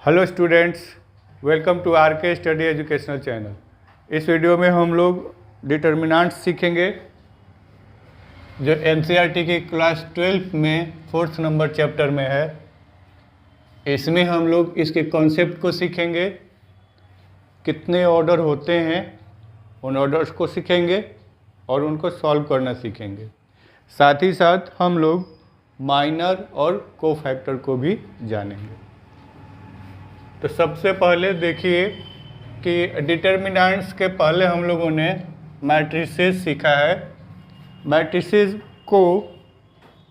Hello students, welcome to R K study educational channel. इस video में हम लोग डिटर्मिनेंट्स सीखेंगे जो एनसीईआरटी की क्लास 12 में 4th नंबर चैप्टर में है। इसमें हम लोग इसके कॉन्सेप्ट को सीखेंगे, कितने ऑर्डर होते हैं उन ऑर्डर्स को सीखेंगे और उनको सॉल्व करना सीखेंगे। साथ ही साथ हम लोग माइनर और कोफैक्टर को भी जानेंगे। तो सबसे पहले देखिए कि डिटर्मिनेंट्स के पहले हम लोगों ने मैट्रिसेस सीखा है। मैट्रिसेस को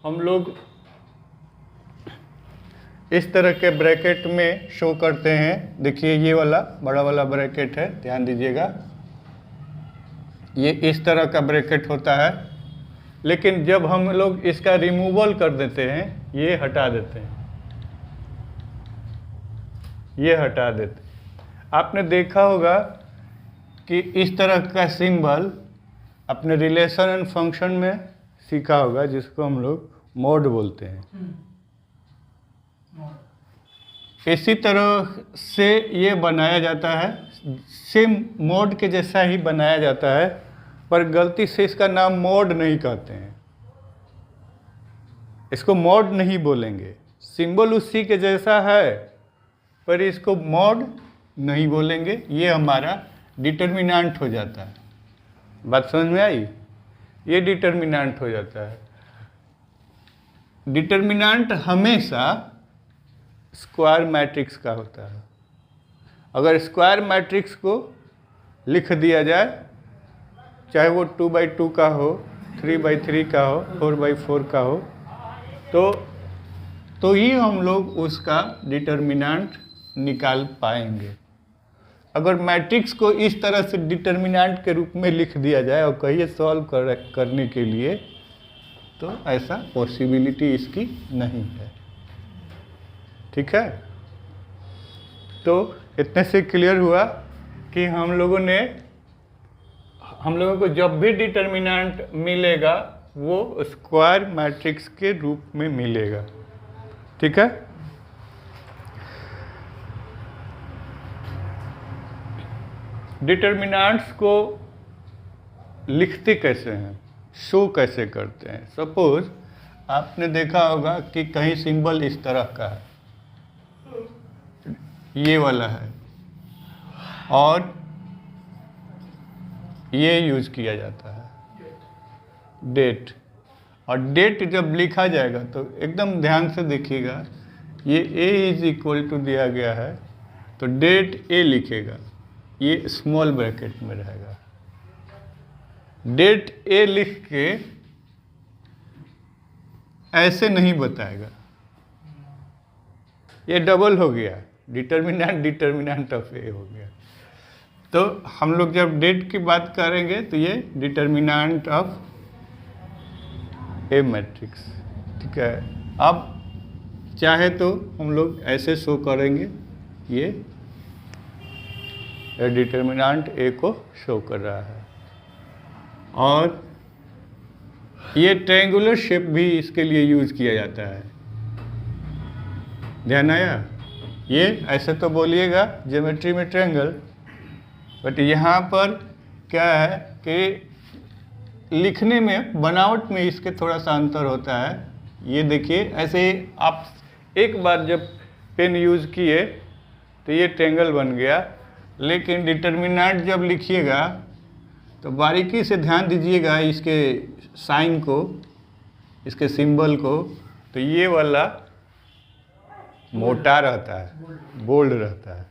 हम लोग इस तरह के ब्रैकेट में शो करते हैं। देखिए ये वाला बड़ा वाला ब्रैकेट है, ध्यान दीजिएगा। ये इस तरह का ब्रैकेट होता है, लेकिन जब हम लोग इसका रिमूवल कर देते हैं, ये हटा देते हैं, ये हटा देते। आपने देखा होगा कि इस तरह का सिंबल अपने रिलेशन एंड फंक्शन में सीखा होगा, जिसको हम लोग मोड बोलते हैं। इसी तरह से ये बनाया जाता है, सेम मोड के जैसा ही बनाया जाता है, पर गलती से इसका नाम मोड नहीं कहते हैं। इसको मोड नहीं बोलेंगे, सिंबल उसी के जैसा है पर इसको मोड नहीं बोलेंगे। ये हमारा डिटर्मिनेंट हो जाता है। बात समझ में आई? ये डिटर्मिनेंट हो जाता है। डिटर्मिनेंट हमेशा स्क्वायर मैट्रिक्स का होता है। अगर स्क्वायर मैट्रिक्स को लिख दिया जाए, चाहे वो 2x2 का हो, 3x3 का हो, 4x4 का हो, तो ही हम लोग उसका डिटर्मिनेंट निकाल पाएंगे। अगर मैट्रिक्स को इस तरह से डिटर्मिनेंट के रूप में लिख दिया जाए और कहिए सॉल्व करने के लिए, तो ऐसा पॉसिबिलिटी इसकी नहीं है। ठीक है? तो इतने से क्लियर हुआ कि हम लोगों को जब भी डिटर्मिनेंट मिलेगा वो स्क्वायर मैट्रिक्स के रूप में मिलेगा। ठीक है? डिटर्मिनेंट्स को लिखते कैसे हैं, शो कैसे करते हैं? सपोज आपने देखा होगा कि कहीं सिंबल इस तरह का है, ये वाला है, और ये यूज़ किया जाता है डेट। और डेट जब लिखा जाएगा तो एकदम ध्यान से देखिएगा, ये A = दिया गया है, तो डेट A लिखेगा, ये स्मॉल ब्रैकेट में रहेगा। डेट A लिख के ऐसे नहीं बताएगा, ये डबल हो गया, डिटर्मिनेंट ऑफ A हो गया। तो हम लोग जब डेट की बात करेंगे तो ये डिटर्मिनेंट ऑफ A मैट्रिक्स। ठीक है? अब चाहे तो हम लोग ऐसे शो करेंगे, ये डिटर्मिनेंट A को शो कर रहा है, और ये ट्रायंगुलर शेप भी इसके लिए यूज़ किया जाता है। ध्यान आया? ये ऐसे तो बोलिएगा ज्योमेट्री में ट्रायंगल, बट यहाँ पर क्या है कि लिखने में, बनावट में इसके थोड़ा सा अंतर होता है। ये देखिए, ऐसे आप एक बार जब पेन यूज़ किए तो ये ट्रायंगल बन गया, लेकिन डिटर्मिनेंट जब लिखिएगा तो बारीकी से ध्यान दीजिएगा इसके साइन को, इसके सिंबल को। तो ये वाला मोटा रहता है, बोल्ड रहता है।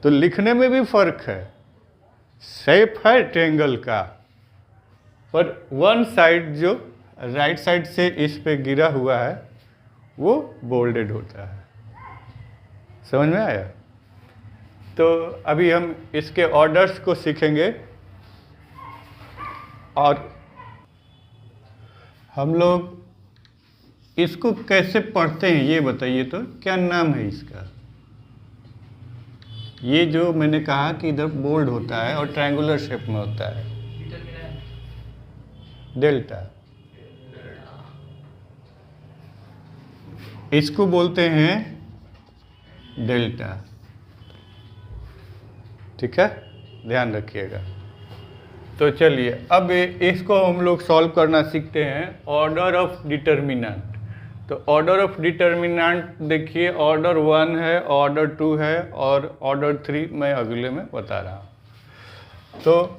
तो लिखने में भी फर्क है। शेप है ट्रायंगल का, पर वन साइड जो राइट साइड से इस पे गिरा हुआ है वो बोल्डेड होता है। समझ में आया? तो अभी हम इसके ऑर्डर्स को सीखेंगे, और हम लोग इसको कैसे पढ़ते हैं ये बताइए। तो क्या नाम है इसका? ये जो मैंने कहा कि इधर बोल्ड होता है और ट्रायंगुलर शेप में होता है, डेल्टा। इसको बोलते हैं डेल्टा। ठीक है, ध्यान रखिएगा। तो चलिए अब इसको हम लोग सॉल्व करना सीखते हैं ऑर्डर ऑफ डिटर्मिनेंट। तो ऑर्डर ऑफ डिटर्मिनेंट देखिए, ऑर्डर 1 है, ऑर्डर 2 है और ऑर्डर 3 मैं अगले में बता रहा हूँ। तो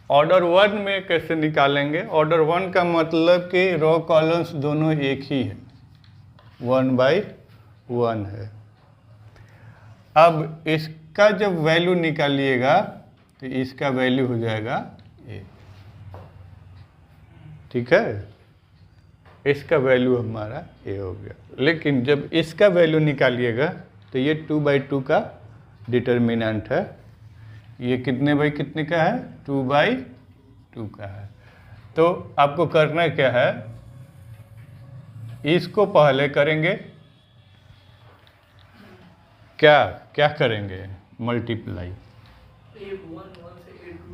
ऑर्डर 1 में कैसे निकालेंगे? ऑर्डर 1 का मतलब कि रो कॉलम्स दोनों एक ही है, 1/1 है। अब इसका जब वैल्यू निकालिएगा तो इसका वैल्यू हो जाएगा ए। ठीक है, इसका वैल्यू हमारा ए हो गया। लेकिन जब इसका वैल्यू निकालिएगा तो ये 2/2 का डिटर्मिनेंट है। ये कितने बाई कितने का है? 2/2 का है। तो आपको करना क्या है, इसको पहले करेंगे क्या क्या करेंगे? मल्टीप्लाई,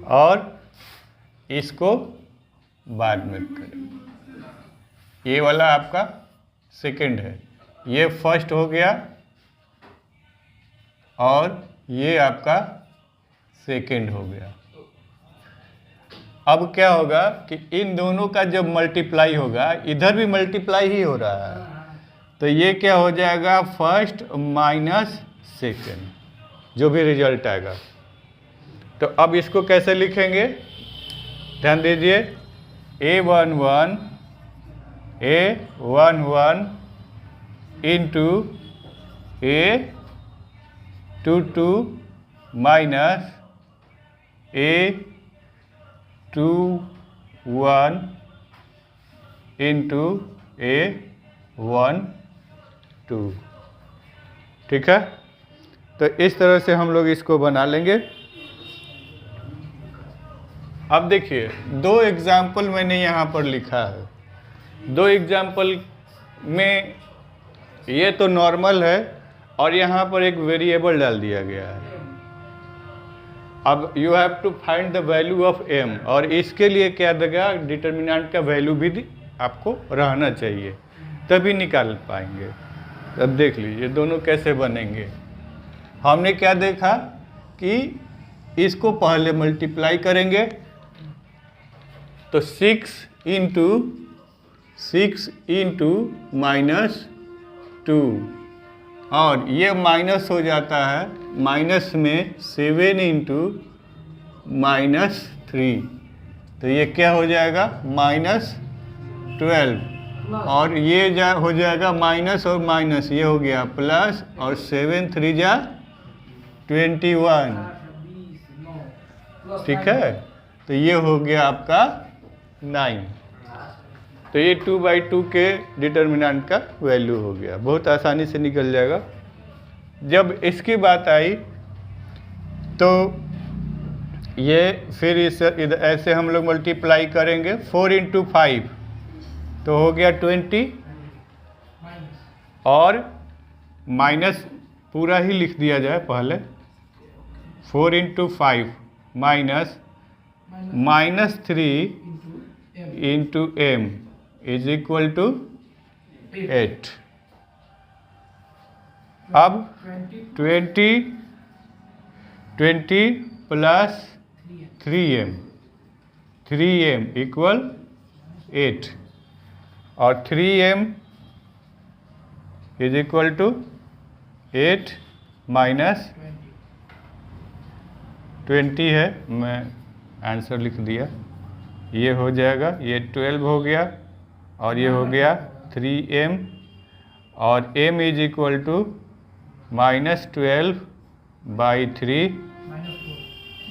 और इसको बाद में करेंगे। ये वाला आपका सेकंड है, ये फर्स्ट हो गया और ये आपका सेकंड हो गया। अब क्या होगा कि इन दोनों का जब मल्टीप्लाई होगा, इधर भी मल्टीप्लाई ही हो रहा है, तो ये क्या हो जाएगा? फर्स्ट माइनस सेकंड, जो भी रिजल्ट आएगा। तो अब इसको कैसे लिखेंगे? ध्यान दीजिए, A11 into A22 minus A21 into A12। ठीक है, तो इस तरह से हम लोग इसको बना लेंगे। अब देखिए, दो एग्जाम्पल मैंने यहाँ पर लिखा है। दो एग्जाम्पल में ये तो नॉर्मल है और यहाँ पर एक वेरिएबल डाल दिया गया है। अब you have to find the value of m, और इसके लिए क्या देगा? डिटर्मिनेंट का वैल्यू भी आपको रहना चाहिए, तभी निकाल पाएंगे। अब देख लीजिए दोनों कैसे बनेंगे। हमने क्या देखा कि इसको पहले मल्टीप्लाई करेंगे, तो 6 इंटू -2, और ये माइनस हो जाता है, माइनस में 7 इंटू -3, तो ये क्या हो जाएगा? -12, और ये हो जाएगा माइनस और माइनस, ये हो गया प्लस, और 7 3 जा 21। ठीक है, तो ये हो गया आपका 9। तो ये 2/2 के डिटर्मिनेंट का वैल्यू हो गया, बहुत आसानी से निकल जाएगा। जब इसकी बात आई तो ये फिर इस ऐसे हम लोग मल्टीप्लाई करेंगे। 4 इंटू 5 तो हो गया 20, और माइनस पूरा ही लिख दिया जाए पहले। 4 into 5 minus -3 into m is equal to 8। अब 20 प्लस 3m इक्वल 8, और 3m is equal to 8 minus 20 है, मैं आंसर लिख दिया। ये हो जाएगा, ये 12 हो गया, और ये हो गया 3m, और m इज इक्वल टू -12/3,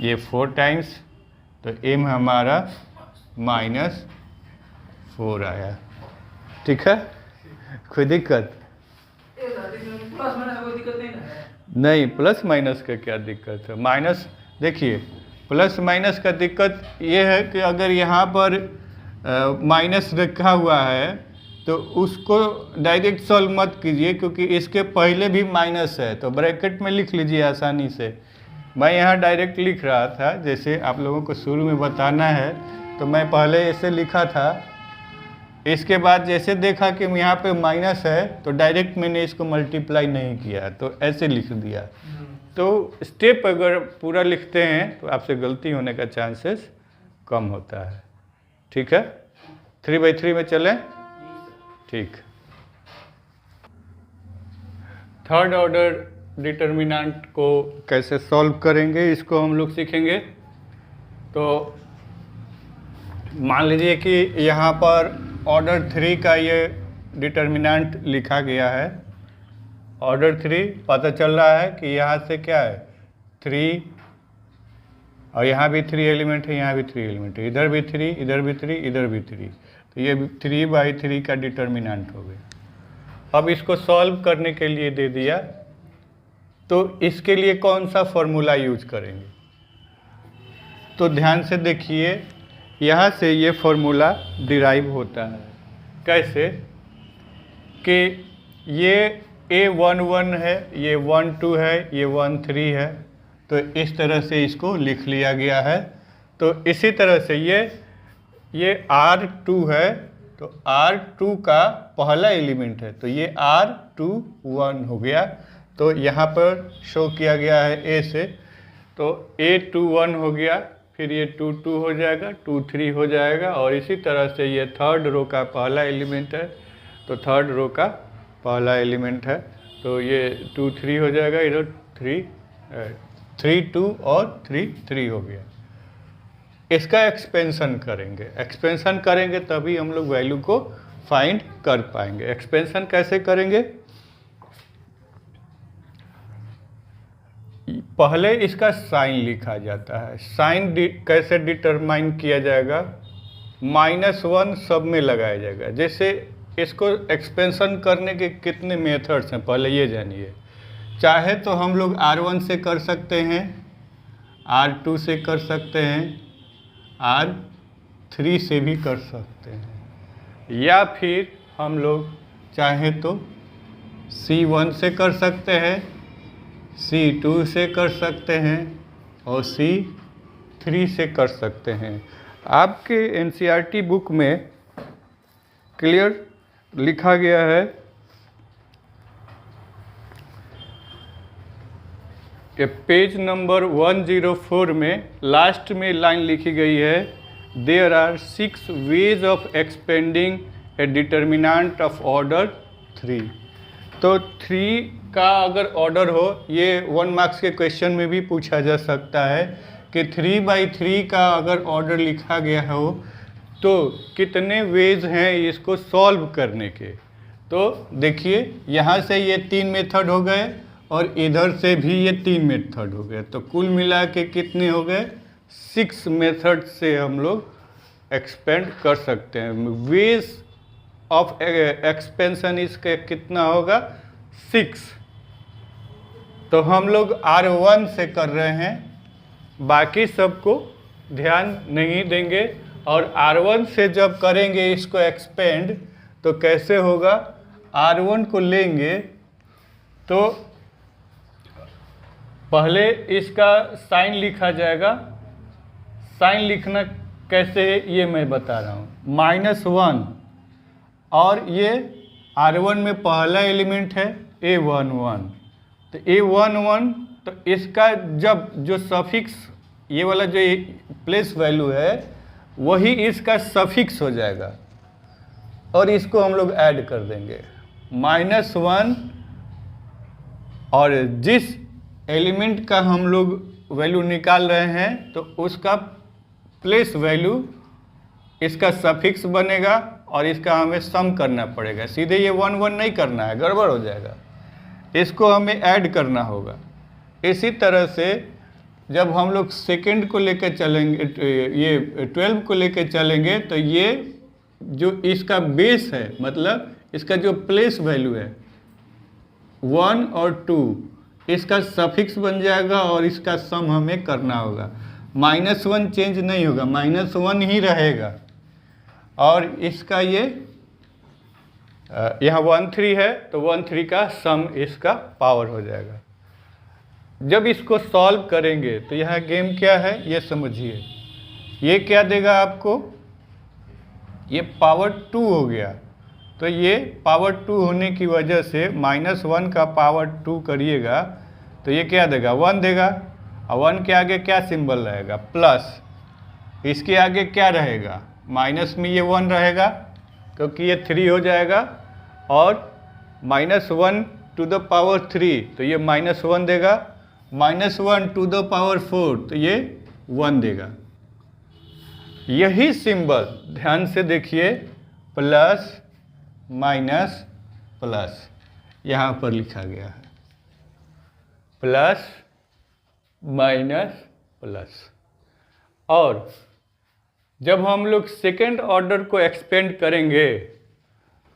ये 4 टाइम्स, तो m हमारा -4 आया। ठीक है, कोई दिक्कत नहीं? प्लस माइनस का क्या दिक्कत है? माइनस देखिए, प्लस माइनस का दिक्कत ये है कि अगर यहाँ पर माइनस रखा हुआ है तो उसको डायरेक्ट सॉल्व मत कीजिए, क्योंकि इसके पहले भी माइनस है, तो ब्रैकेट में लिख लीजिए आसानी से। मैं यहाँ डायरेक्ट लिख रहा था, जैसे आप लोगों को शुरू में बताना है, तो मैं पहले ऐसे लिखा था इसके बाद जैसे देखा कि यहाँ पे माइनस है तो डायरेक्ट मैंने इसको मल्टीप्लाई नहीं किया, तो ऐसे लिख दिया। तो स्टेप अगर पूरा लिखते हैं तो आपसे गलती होने का चांसेस कम होता है। ठीक है, 3/3 में चलें। ठीक, थर्ड ऑर्डर डिटर्मिनेंट को कैसे सॉल्व करेंगे इसको हम लोग सीखेंगे। तो मान लीजिए कि यहाँ पर ऑर्डर 3 का ये डिटर्मिनेंट लिखा गया है। ऑर्डर 3 पता चल रहा है कि यहाँ से क्या है 3, और यहाँ भी 3 एलिमेंट है, यहाँ भी 3 एलिमेंट है, इधर भी 3, इधर भी 3, इधर भी 3, तो ये 3/3 का डिटर्मिनेंट हो गया। अब इसको सॉल्व करने के लिए दे दिया, तो इसके लिए कौन सा फॉर्मूला यूज करेंगे? तो ध्यान से देखिए, यहाँ से ये फॉर्मूला डिराइव होता है। कैसे कि ये A11 है, ये 12 है, ये 13 है, तो इस तरह से इसको लिख लिया गया है। तो इसी तरह से ये R2 है, तो R2 का पहला एलिमेंट है, तो ये R21 हो गया। तो यहाँ पर शो किया गया है A से, तो A21 हो गया, फिर ये 22 हो जाएगा, 23 हो जाएगा, और इसी तरह से ये थर्ड रो का पहला एलिमेंट है, तो थर्ड रो का पहला एलिमेंट है, तो ये 23 हो जाएगा, इधर 3 2 और 3 3 हो गया। इसका एक्सपेंशन करेंगे तभी हम लोग वैल्यू को फाइंड कर पाएंगे। एक्सपेंशन कैसे करेंगे? पहले इसका साइन लिखा जाता है। साइन कैसे डिटरमाइन किया जाएगा? -1 सब में लगाया जाएगा। जैसे इसको एक्सपेंशन करने के कितने मेथड्स हैं पहले ये जानिए। चाहे तो हम लोग R1 से कर सकते हैं, R2 से कर सकते हैं, R3 से भी कर सकते हैं, या फिर हम लोग चाहे तो C1 से कर सकते हैं, C2 से कर सकते हैं और C3 से कर सकते हैं। आपके NCERT बुक में क्लियर लिखा गया है, ये पेज नंबर 104 में लास्ट में लाइन लिखी गई है, there are 6 ways of expanding a determinant of order 3। तो 3 का अगर ऑर्डर हो, ये 1 मार्क्स के क्वेश्चन में भी पूछा जा सकता है कि 3/3 का अगर ऑर्डर लिखा गया हो तो कितने वेज हैं इसको सॉल्व करने के। तो देखिए, यहाँ से ये 3 मेथड हो गए और इधर से भी ये 3 मेथड हो गए, तो कुल मिला के कितने हो गए? 6 मेथड से हम लोग एक्सपेंड कर सकते हैं। वेज ऑफ एक्सपेंशन इसका कितना होगा? 6। तो हम लोग R1 से कर रहे हैं, बाकी सबको ध्यान नहीं देंगे। और R1 से जब करेंगे इसको एक्सपेंड तो कैसे होगा? R1 को लेंगे तो पहले इसका साइन लिखा जाएगा। साइन लिखना कैसे है ये मैं बता रहा हूँ। -1, और ये R1 में पहला एलिमेंट है A11, तो A11, तो इसका जब जो सफिक्स, ये वाला जो प्लेस वैल्यू है वही इसका सफिक्स हो जाएगा, और इसको हम लोग ऐड कर देंगे -1, और जिस एलिमेंट का हम लोग वैल्यू निकाल रहे हैं तो उसका प्लेस वैल्यू इसका सफिक्स बनेगा, और इसका हमें सम करना पड़ेगा। सीधे ये 1 1 नहीं करना है, गड़बड़ हो जाएगा, इसको हमें ऐड करना होगा। इसी तरह से जब हम लोग सेकेंड को लेकर चलेंगे, ये 12 को लेकर चलेंगे, तो ये जो इसका बेस है, मतलब इसका जो प्लेस वैल्यू है 1 और 2, इसका सफिक्स बन जाएगा और इसका सम हमें करना होगा। -1 चेंज नहीं होगा, -1 ही रहेगा, और इसका ये यहाँ 13 है, तो 13 का सम इसका पावर हो जाएगा। जब इसको सॉल्व करेंगे तो यहाँ गेम क्या है ये समझिए। ये क्या देगा आपको? ये पावर 2 हो गया। तो ये पावर 2 होने की वजह से -1 का पावर 2 करिएगा तो ये क्या देगा, 1 देगा। और 1 के आगे क्या सिंबल रहेगा, प्लस। इसके आगे क्या रहेगा, माइनस में ये 1 रहेगा क्योंकि ये 3 हो जाएगा। और -1 टू द पावर 3 तो ये -1 देगा। -1 टू द पावर 4 तो ये 1 देगा। यही सिंबल ध्यान से देखिए, प्लस माइनस प्लस यहाँ पर लिखा गया है, प्लस माइनस प्लस। और जब हम लोग सेकेंड ऑर्डर को एक्सपेंड करेंगे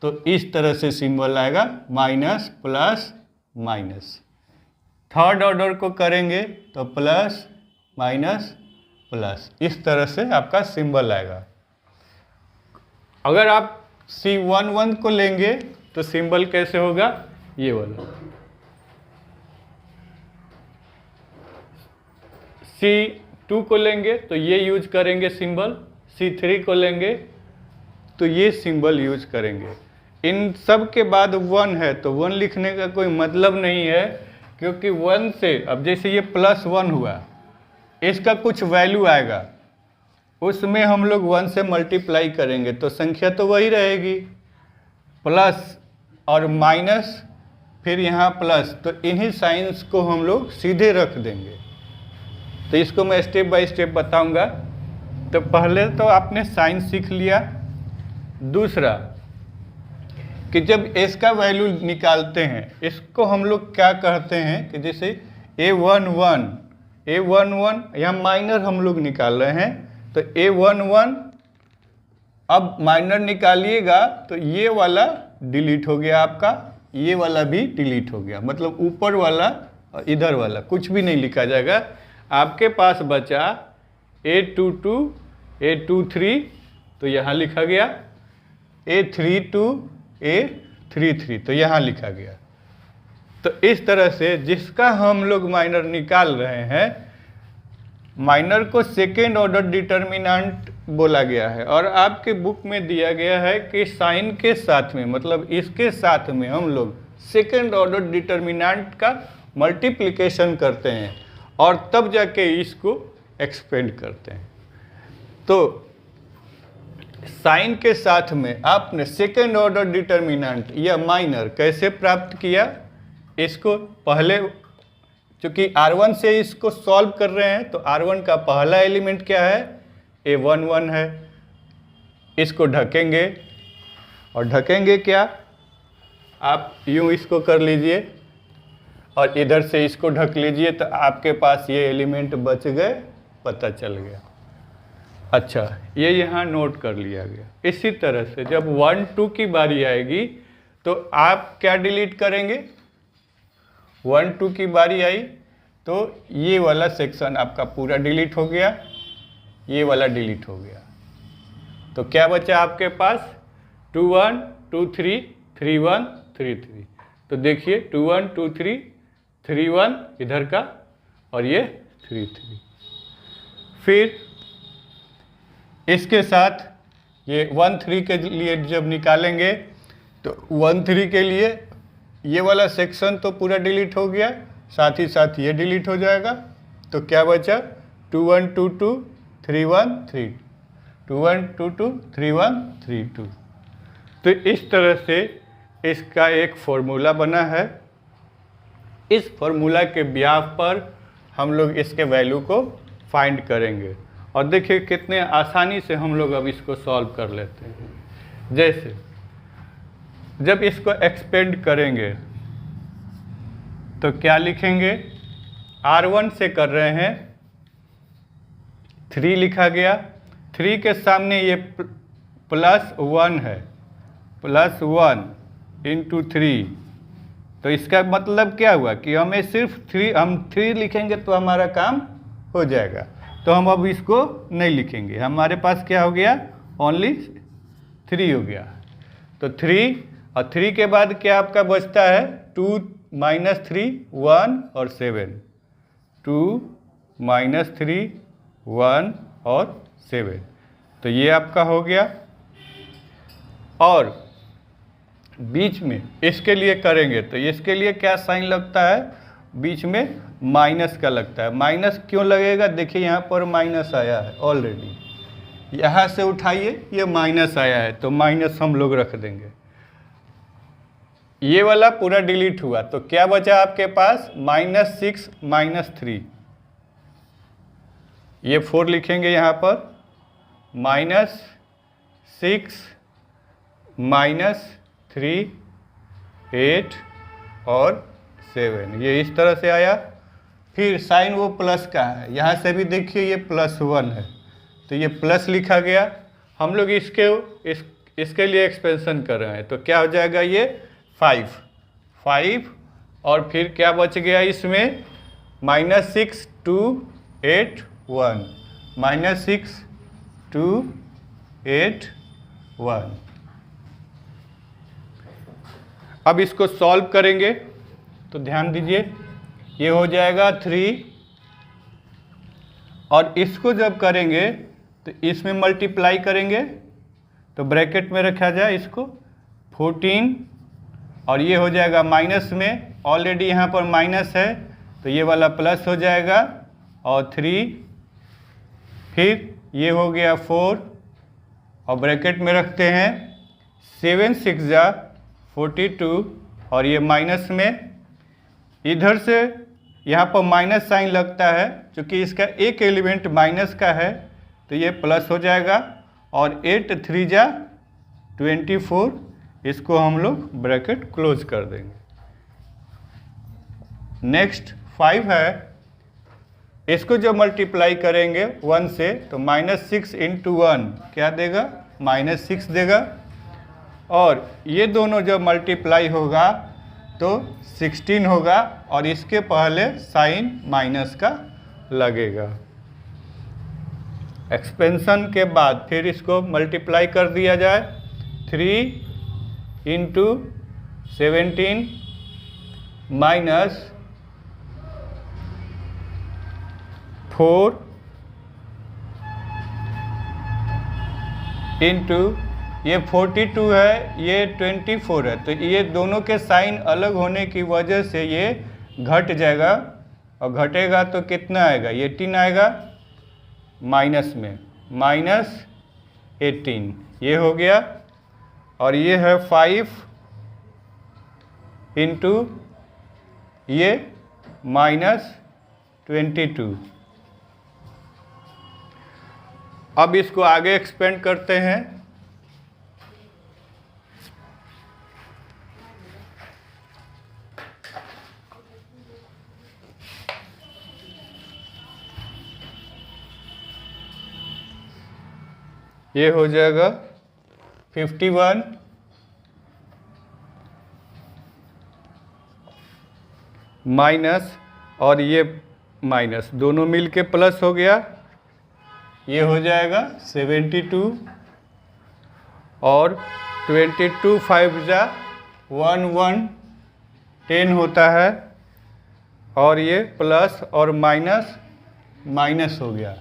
तो इस तरह से सिंबल आएगा, minus plus minus. Third order को करेंगे तो प्लस माइनस प्लस, इस तरह से आपका सिंबल आएगा। अगर आप C11 को लेंगे तो सिंबल कैसे होगा, ये वाला। C2 को लेंगे तो ये यूज करेंगे सिंबल। C3 को लेंगे तो ये सिंबल यूज करेंगे। इन सब के बाद 1 है तो 1 लिखने का कोई मतलब नहीं है, क्योंकि 1 से, अब जैसे ये +1 हुआ, इसका कुछ वैल्यू आएगा, उसमें हम लोग 1 से मल्टीप्लाई करेंगे तो संख्या तो वही रहेगी, प्लस और माइनस, फिर यहाँ प्लस। तो इन्हीं साइंस को हम लोग सीधे रख देंगे। तो इसको मैं स्टेप बाय स्टेप बताऊंगा। तो पहले तो आपने साइन सीख लिया। दूसरा कि जब s का वैल्यू निकालते हैं, इसको हम लोग क्या कहते हैं कि जैसे A11 यहाँ माइनर हम लोग निकाल रहे हैं, तो A11 अब माइनर निकालिएगा तो ये वाला डिलीट हो गया आपका, ये वाला भी डिलीट हो गया, मतलब ऊपर वाला और इधर वाला कुछ भी नहीं लिखा जाएगा। आपके पास बचा A22 A23, तो यहाँ लिखा गया, A32 A33 तो यहाँ लिखा गया। तो इस तरह से जिसका हम लोग माइनर निकाल रहे हैं, माइनर को सेकेंड ऑर्डर डिटर्मिनेंट बोला गया है। और आपके बुक में दिया गया है कि साइन के साथ में, मतलब इसके साथ में हम लोग सेकेंड ऑर्डर डिटर्मिनेंट का मल्टीप्लिकेशन करते हैं और तब जाके इसको एक्सपेंड करते हैं। तो साइन के साथ में आपने सेकेंड ऑर्डर डिटर्मिनेंट या माइनर कैसे प्राप्त किया, इसको पहले, चूँकि R1 से इसको सॉल्व कर रहे हैं तो R1 का पहला एलिमेंट क्या है, A11 है। इसको ढकेंगे, और ढकेंगे क्या, आप यूँ इसको कर लीजिए और इधर से इसको ढक लीजिए, तो आपके पास ये एलिमेंट बच गए, पता चल गया। अच्छा, ये यहाँ नोट कर लिया गया। इसी तरह से जब 1 2 की बारी आएगी तो आप क्या डिलीट करेंगे, 1 2 की बारी आई तो ये वाला सेक्शन आपका पूरा डिलीट हो गया, ये वाला डिलीट हो गया। तो क्या बचा आपके पास, 2 1 2 3 3 1 3 3। तो देखिए 2 1 2 3 3 1 इधर का और ये 3 3। फिर इसके साथ ये 1 3 के लिए जब निकालेंगे तो 1 3 के लिए ये वाला सेक्शन तो पूरा डिलीट हो गया, साथ ही साथ ये डिलीट हो जाएगा। तो क्या बचा, 2 1 2 2 3 1 3 2 1 2 2 3 1 3 2। तो इस तरह से इसका एक फॉर्मूला बना है। इस फॉर्मूला के ब्याह पर हम लोग इसके वैल्यू को फाइंड करेंगे। और देखिए कितने आसानी से हम लोग अब इसको सॉल्व कर लेते हैं। जैसे जब इसको एक्सपेंड करेंगे तो क्या लिखेंगे, R1 से कर रहे हैं, 3 लिखा गया, 3 के सामने ये +1 है, +1 × 3। तो इसका मतलब क्या हुआ कि हमें सिर्फ 3 लिखेंगे तो हमारा काम हो जाएगा। तो हम अब इसको नहीं लिखेंगे, हमारे पास क्या हो गया, ओनली 3 हो गया। तो 3 और 3 के बाद क्या आपका बचता है, 2 -3 1 और 7, 2 -3 1 और 7। तो ये आपका हो गया। और बीच में इसके लिए करेंगे तो इसके लिए क्या साइन लगता है, बीच में माइनस का लगता है। माइनस क्यों लगेगा, देखिए यहाँ पर माइनस आया है ऑलरेडी, यहाँ से उठाइए ये माइनस आया है तो माइनस हम लोग रख देंगे। ये वाला पूरा डिलीट हुआ तो क्या बचा आपके पास, -6 -3, ये 4 लिखेंगे यहाँ पर, -6 -3 8 और 7, ये इस तरह से आया। फिर साइन वो प्लस का है, यहाँ से भी देखिए ये +1 है तो ये प्लस लिखा गया। हम लोग इसके लिए एक्सपेंशन कर रहे हैं तो क्या हो जाएगा, ये 5 और फिर क्या बच गया इसमें, -6 2 8 1, -6 2 8 1। अब इसको सॉल्व करेंगे तो ध्यान दीजिए, ये हो जाएगा 3 और इसको जब करेंगे तो इसमें मल्टीप्लाई करेंगे तो ब्रैकेट में रखा जाए इसको 14 और ये हो जाएगा माइनस में, ऑलरेडी यहाँ पर माइनस है तो ये वाला प्लस हो जाएगा और 3, फिर ये हो गया 4 और ब्रैकेट में रखते हैं 7 6 जा 42 और ये माइनस में, इधर से यहाँ पर माइनस साइन लगता है क्योंकि इसका एक एलिमेंट माइनस का है तो ये प्लस हो जाएगा और 8 3 जा 24, इसको हम लोग ब्रैकेट क्लोज कर देंगे। नेक्स्ट 5 है, इसको जब मल्टीप्लाई करेंगे 1 से तो -6 × 1 क्या देगा, -6 देगा और ये दोनों जब मल्टीप्लाई होगा तो 16 होगा और इसके पहले साइन माइनस का लगेगा। एक्सपेंशन के बाद फिर इसको मल्टीप्लाई कर दिया जाए, 3 × 17 -4 × ये 42 है, ये 24 है तो ये दोनों के साइन अलग होने की वजह से ये घट जाएगा और घटेगा तो कितना आएगा, 18 आएगा, माइनस में -18 ये हो गया और ये है 5 × ये -22। अब इसको आगे एक्सपेंड करते हैं, ये हो जाएगा 51 माइनस और ये माइनस दोनों मिलके प्लस हो गया, ये हो जाएगा 72 और 22 5 जा 1 10 होता है और ये प्लस और माइनस माइनस हो गया।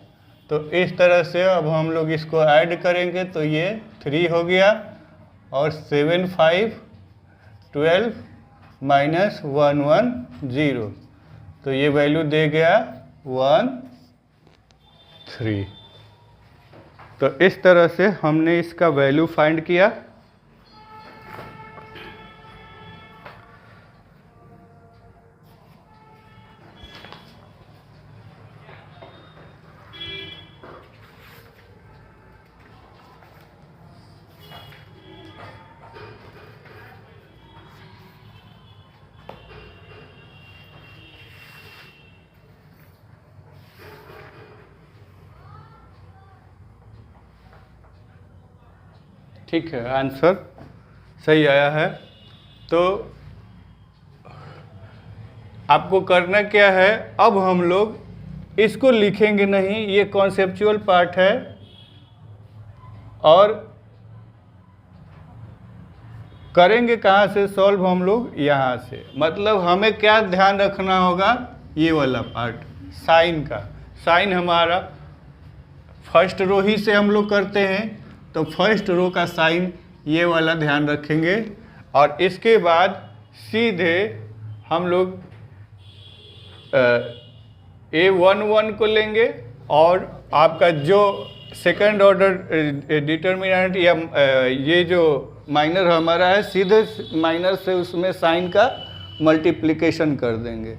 तो इस तरह से अब हम लोग इसको ऐड करेंगे तो ये 3 हो गया और 7 5 12 -1 1 0 तो ये वैल्यू दे गया 1 3। तो इस तरह से हमने इसका वैल्यू फाइंड किया। ठीक है, आंसर सही आया है। तो आपको करना क्या है, अब हम लोग इसको लिखेंगे नहीं, ये कॉन्सेप्चुअल पार्ट है और करेंगे कहाँ से सॉल्व हम लोग, यहाँ से। मतलब हमें क्या ध्यान रखना होगा, ये वाला पार्ट साइन का। साइन हमारा फर्स्ट रो ही से हम लोग करते हैं तो फर्स्ट रो का साइन ये वाला ध्यान रखेंगे। और इसके बाद सीधे हम लोग A11 को लेंगे और आपका जो सेकंड ऑर्डर डिटर्मिनेंट या ये जो माइनर हमारा है, सीधे माइनर से उसमें साइन का मल्टीप्लिकेशन कर देंगे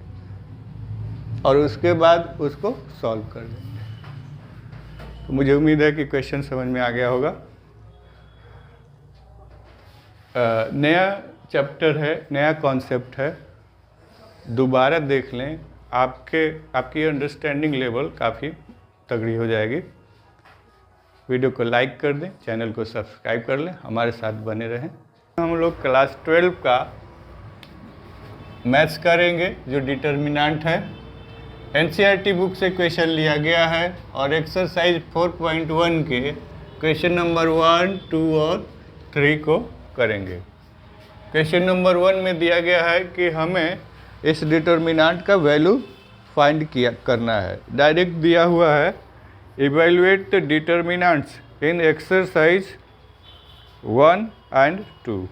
और उसके बाद उसको सॉल्व कर देंगे। तो मुझे उम्मीद है कि क्वेश्चन समझ में आ गया होगा। नया चैप्टर है, नया कॉन्सेप्ट है, दोबारा देख लें, आपकी अंडरस्टैंडिंग लेवल काफ़ी तगड़ी हो जाएगी। वीडियो को लाइक कर दें, चैनल को सब्सक्राइब कर लें, हमारे साथ बने रहें। हम लोग क्लास 12 का मैथ्स करेंगे जो डिटर्मिनेंट है। एनसीईआरटी बुक से क्वेश्चन लिया गया है और एक्सरसाइज 4.1 के क्वेश्चन नंबर 1, 2 और 3 को करेंगे। क्वेश्चन नंबर 1 में दिया गया है कि हमें इस डिटर्मिनेंट का वैल्यू फाइंड करना है। डायरेक्ट दिया हुआ है, evaluate the determinants in exercise 1 and 2।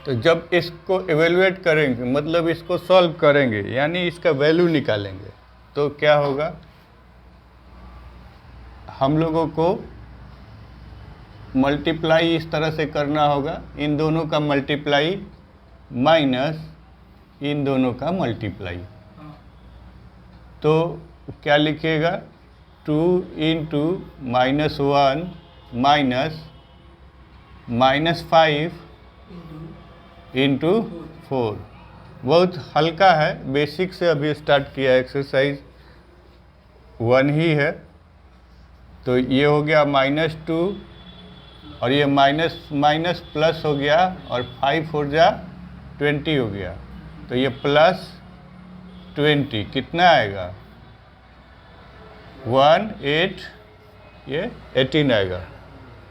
तो जब इसको इवैल्यूएट करेंगे मतलब इसको सॉल्व करेंगे यानी इसका वैल्यू निकालेंगे, तो क्या होगा, हम लोगों को मल्टीप्लाई इस तरह से करना होगा, इन दोनों का मल्टीप्लाई माइनस इन दोनों का मल्टीप्लाई। तो क्या लिखिएगा, 2 इंटू -1 माइनस -5 इंटू 4। बहुत हल्का है, बेसिक से अभी स्टार्ट किया, एक्सरसाइज 1 ही है। तो ये हो गया -2 और ये माइनस प्लस हो गया और 5 4 जा 20 हो गया। तो ये +20 कितना आएगा, 1 8, ये 18 आएगा।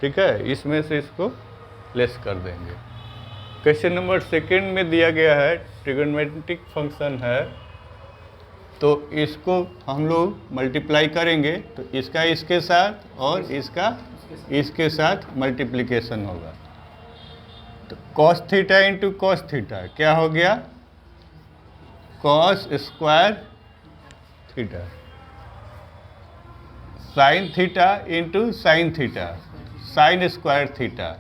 ठीक है, इसमें से इसको लेस कर देंगे। क्वेश्चन नंबर 2 में दिया गया है, ट्रिगोनोमेट्रिक फंक्शन है, तो इसको हम लोग मल्टीप्लाई करेंगे तो इसका इसके साथ और इसका इसके साथ मल्टीप्लिकेशन होगा। तो cos theta into cos theta क्या हो गया, cos square theta. Sine theta into sine theta, sine square theta.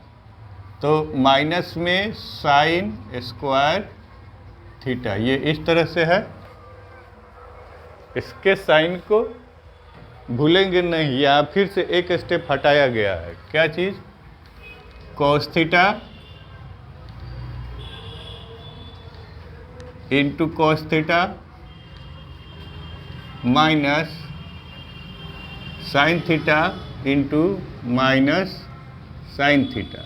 तो माइनस में साइन स्क्वायर थीटा, ये इस तरह से है। इसके साइन को भूलेंगे नहीं, या फिर से एक स्टेप हटाया गया है। क्या चीज़, cos theta into cos theta minus sine theta into minus sine theta.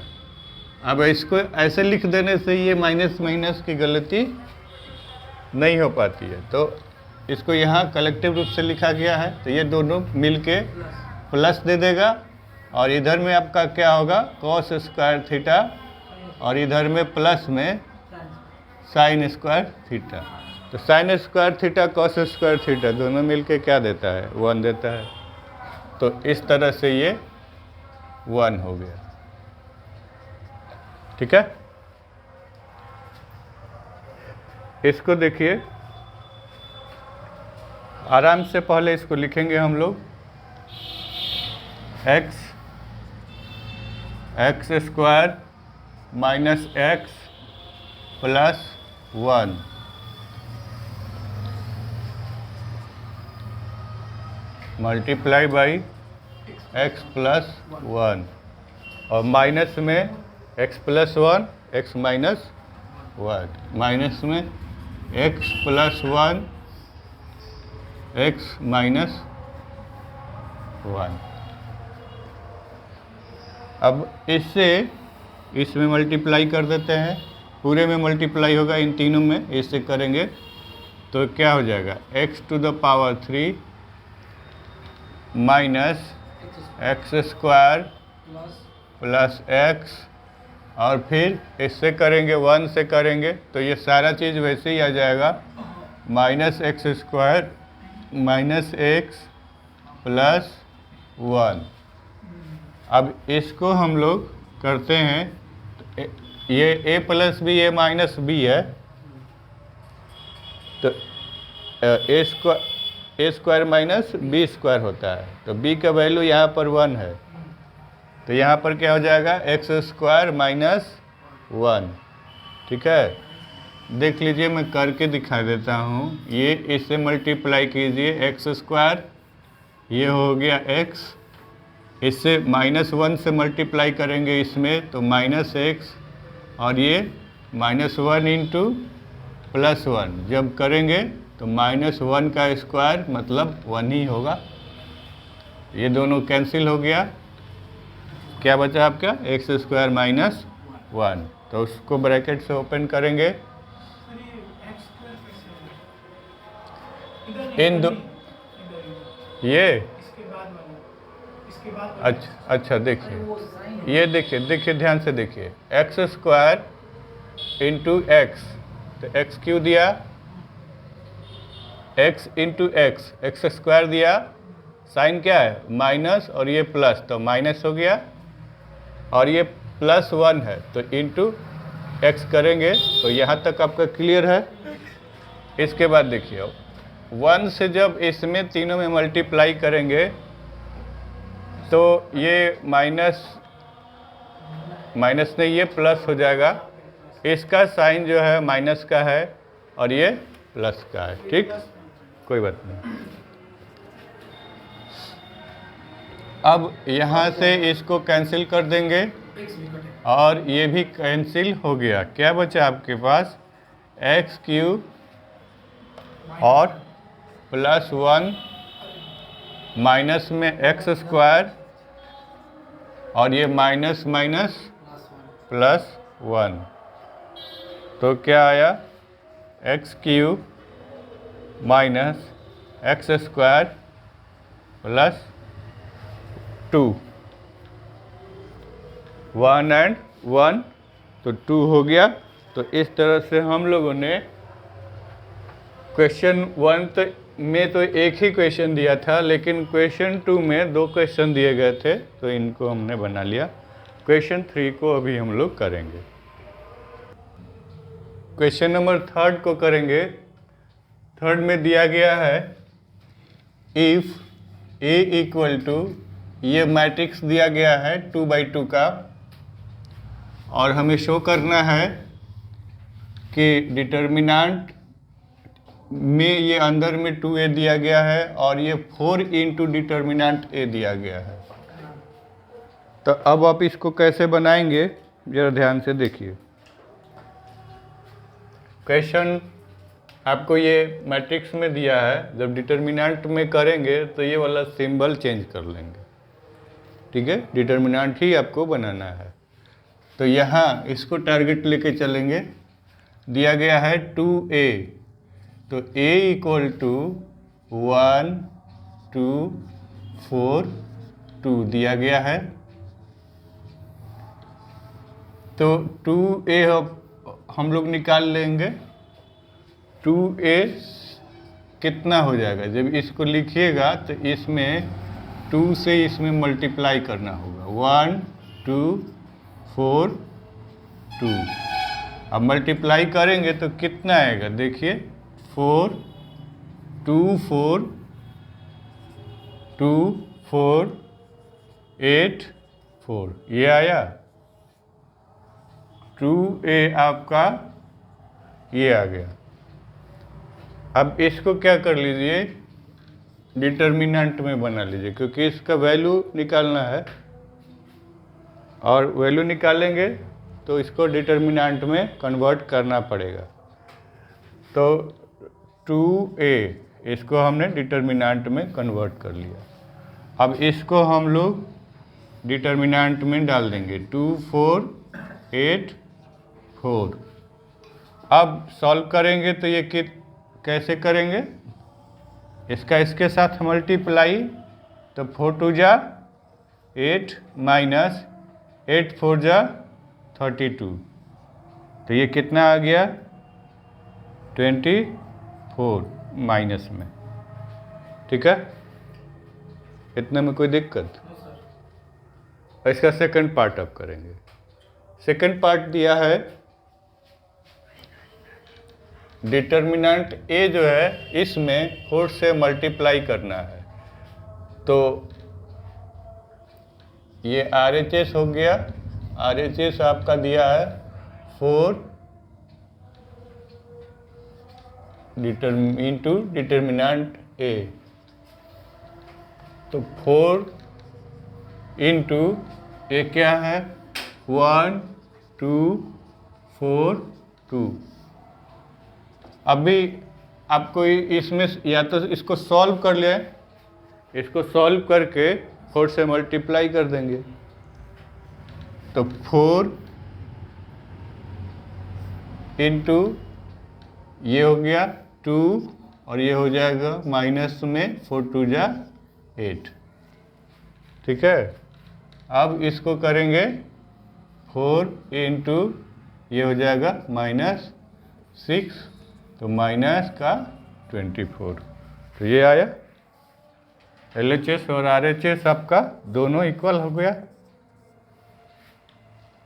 अब इसको ऐसे लिख देने से ये माइनस माइनस की गलती नहीं हो पाती है, तो इसको यहाँ कलेक्टिव रूप से लिखा गया है। तो ये दोनों मिलके प्लस दे देगा और इधर में आपका क्या होगा, कॉस स्क्वायर थीटा और इधर में प्लस में साइन स्क्वायर थीटा। तो sine square theta cos square theta दोनों मिलके क्या देता है, 1 देता है। तो इस तरह से ये 1 हो गया। ठीक है, इसको देखिए आराम से, पहले इसको लिखेंगे हम लोग, x square minus x plus 1 multiply by x plus 1 और माइनस में x plus 1 x minus 1 minus में x प्लस 1 x माइनस 1। अब इसमें मल्टीप्लाई कर देते हैं, पूरे में मल्टीप्लाई होगा, इन तीनों में इससे करेंगे तो क्या हो जाएगा, x to the power 3 minus x square plus x, और फिर इससे करेंगे 1 से करेंगे तो ये सारा चीज़ वैसे ही आ जाएगा, minus x square minus x plus 1। अब इसको हम लोग करते हैं, ये a plus b a minus b है, तो a square minus b square होता है, तो b का वैल्यू यहाँ पर 1 है, तो यहाँ पर क्या हो जाएगा एक्स स्क्वायर माइनस 1। ठीक है, देख लीजिए, मैं करके दिखा देता हूँ। ये इससे मल्टीप्लाई कीजिए एक्स स्क्वायर, ये हो गया x, इससे -1 से मल्टीप्लाई करेंगे इसमें तो -x, और ये -1 इंटू +1 जब करेंगे तो -1 का स्क्वायर मतलब 1 ही होगा। ये दोनों कैंसिल हो गया, क्या बचा आपका एक्स स्क्वायर माइनस 1, तो उसको ब्रैकेट से ओपन करेंगे। इन दो ये अच्छा देखिए, ये देखिए ध्यान से देखिए, एक्स स्क्वायर इंटू एक्स, तो एक्स क्यों दिया, x into x, x square दिया, साइन क्या है माइनस और ये प्लस, तो माइनस हो गया, और ये +1 है तो इंटू एक्स करेंगे, तो यहाँ तक आपका क्लियर है। इसके बाद देखिए 1 से जब इसमें तीनों में मल्टीप्लाई करेंगे तो ये माइनस नहीं, ये प्लस हो जाएगा, इसका साइन जो है माइनस का है और ये प्लस का है। ठीक, कोई बात नहीं। अब यहाँ से इसको कैंसिल कर देंगे और ये भी कैंसिल हो गया, क्या बचा आपके पास x³ और +1 माइनस में एक्स स्क्वायर और ये माइनस +1, तो क्या आया x³ minus x square plus 2, 1 and 1 तो 2 हो गया। तो इस तरह से हम लोगों ने क्वेश्चन 1 में तो एक ही क्वेश्चन दिया था, लेकिन क्वेश्चन 2 में 2 क्वेश्चन दिए गए थे, तो इनको हमने बना लिया। क्वेश्चन 3 को अभी हम लोग करेंगे। क्वेश्चन नंबर 3 को करेंगे। 3 में दिया गया है इफ़ A ये मैट्रिक्स दिया गया है 2×2 का, और हमें शो करना है कि डिटर्मिनेंट में ये अंदर में 2A दिया गया है और ये 4 इंटू डिटर्मिनेंट A दिया गया है। तो अब आप इसको कैसे बनाएंगे जरा ध्यान से देखिए। क्वेश्चन आपको ये मैट्रिक्स में दिया है, जब डिटर्मिनेंट में करेंगे तो ये वाला सिंबल चेंज कर लेंगे। ठीक है, डिटर्मिनेंट ही आपको बनाना है। तो यहाँ इसको टारगेट लेके चलेंगे। दिया गया है 2A, तो A = 1 2 4 2 दिया गया है। तो 2A हम लोग निकाल लेंगे। 2A कितना हो जाएगा, जब इसको लिखिएगा तो इसमें 2 से इसमें मल्टीप्लाई करना होगा, 1 2 4 2। अब मल्टीप्लाई करेंगे तो कितना आएगा, देखिए 4 2 4 2 4 8 4, ये आया। 2A आपका ये आ गया। अब इसको क्या कर लीजिए, डिटर्मिनेंट में बना लीजिए, क्योंकि इसका वैल्यू निकालना है, और वैल्यू निकालेंगे तो इसको डिटर्मिनेंट में कन्वर्ट करना पड़ेगा। तो 2A इसको हमने डिटर्मिनेंट में कन्वर्ट कर लिया। अब इसको हम लोग डिटर्मिनेंट में डाल देंगे, 2 4 8 4। अब सॉल्व करेंगे तो ये कैसे करेंगे, इसके साथ मल्टीप्लाई, तो 4 2 जा 8 माइनस 8 4 जा 32, तो ये कितना आ गया 24 माइनस में। ठीक है, इतने में कोई दिक्कत? इसका सेकंड पार्ट अब करेंगे। सेकंड पार्ट दिया है डिटर्मिनेंट ए जो है इसमें 4 से मल्टीप्लाई करना है। तो ये RHS हो गया, RHS आपका दिया है 4 इंटू डिटर्मिनेंट ए, तो 4 इंटू ये क्या है 1 2 4 2। अभी आपको इसमें या तो इसको सॉल्व कर ले, इसको सॉल्व करके 4 से मल्टीप्लाई कर देंगे, तो 4 इंटू ये हो गया 2 और ये हो जाएगा माइनस में 4 2 जा 8। ठीक है, अब इसको करेंगे 4 इंटू ये हो जाएगा -6, तो माइनस का 24। तो ये आया LHS और RHS आपका दोनों इक्वल हो गया,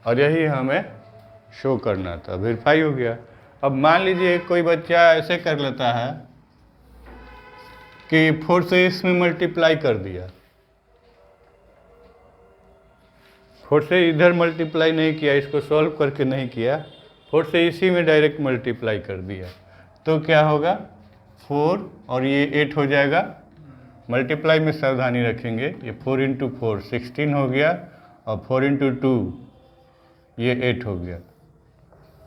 और यही हमें शो करना था, वेरीफाई हो गया। अब मान लीजिए कोई बच्चा ऐसे कर लेता है कि 4 से इसमें मल्टीप्लाई कर दिया, 4 से इधर मल्टीप्लाई नहीं किया, इसको सॉल्व करके नहीं किया, 4 से इसी में डायरेक्ट मल्टीप्लाई कर दिया, तो क्या होगा 4 और ये 8 हो जाएगा। मल्टीप्लाई में सावधानी रखेंगे, ये 4 इंटू 4 16 हो गया, और 4 इंटू 2 ये 8 हो गया।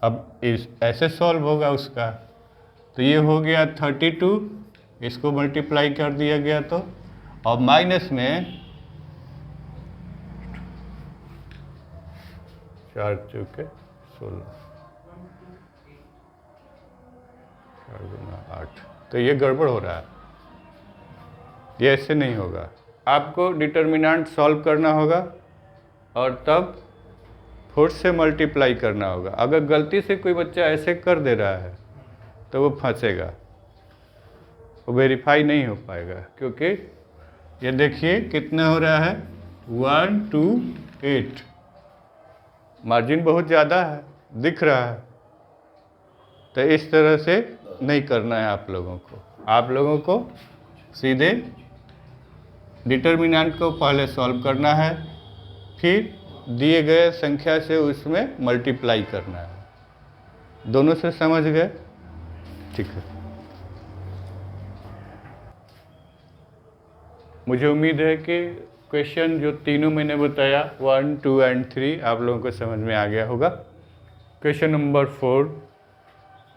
अब इस ऐसे सॉल्व होगा उसका, तो ये हो गया 32, इसको मल्टीप्लाई कर दिया गया, तो और माइनस में 4 चौके 16 4 गुना 8, तो ये गड़बड़ हो रहा है, ये ऐसे नहीं होगा। आपको डिटर्मिनेंट सॉल्व करना होगा और तब 4 से मल्टीप्लाई करना होगा। अगर गलती से कोई बच्चा ऐसे कर दे रहा है तो वो फंसेगा, वो वेरीफाई नहीं हो पाएगा, क्योंकि ये देखिए कितना हो रहा है 1 2 8, मार्जिन बहुत ज़्यादा है, दिख रहा है। तो इस तरह से नहीं करना है आप लोगों को। आप लोगों को सीधे डिटर्मिनेंट को पहले सॉल्व करना है, फिर दिए गए संख्या से उसमें मल्टीप्लाई करना है। दोनों से समझ गए? ठीक है, मुझे उम्मीद है कि क्वेश्चन जो तीनों मैंने बताया 1 2 एंड 3 आप लोगों को समझ में आ गया होगा। क्वेश्चन नंबर 4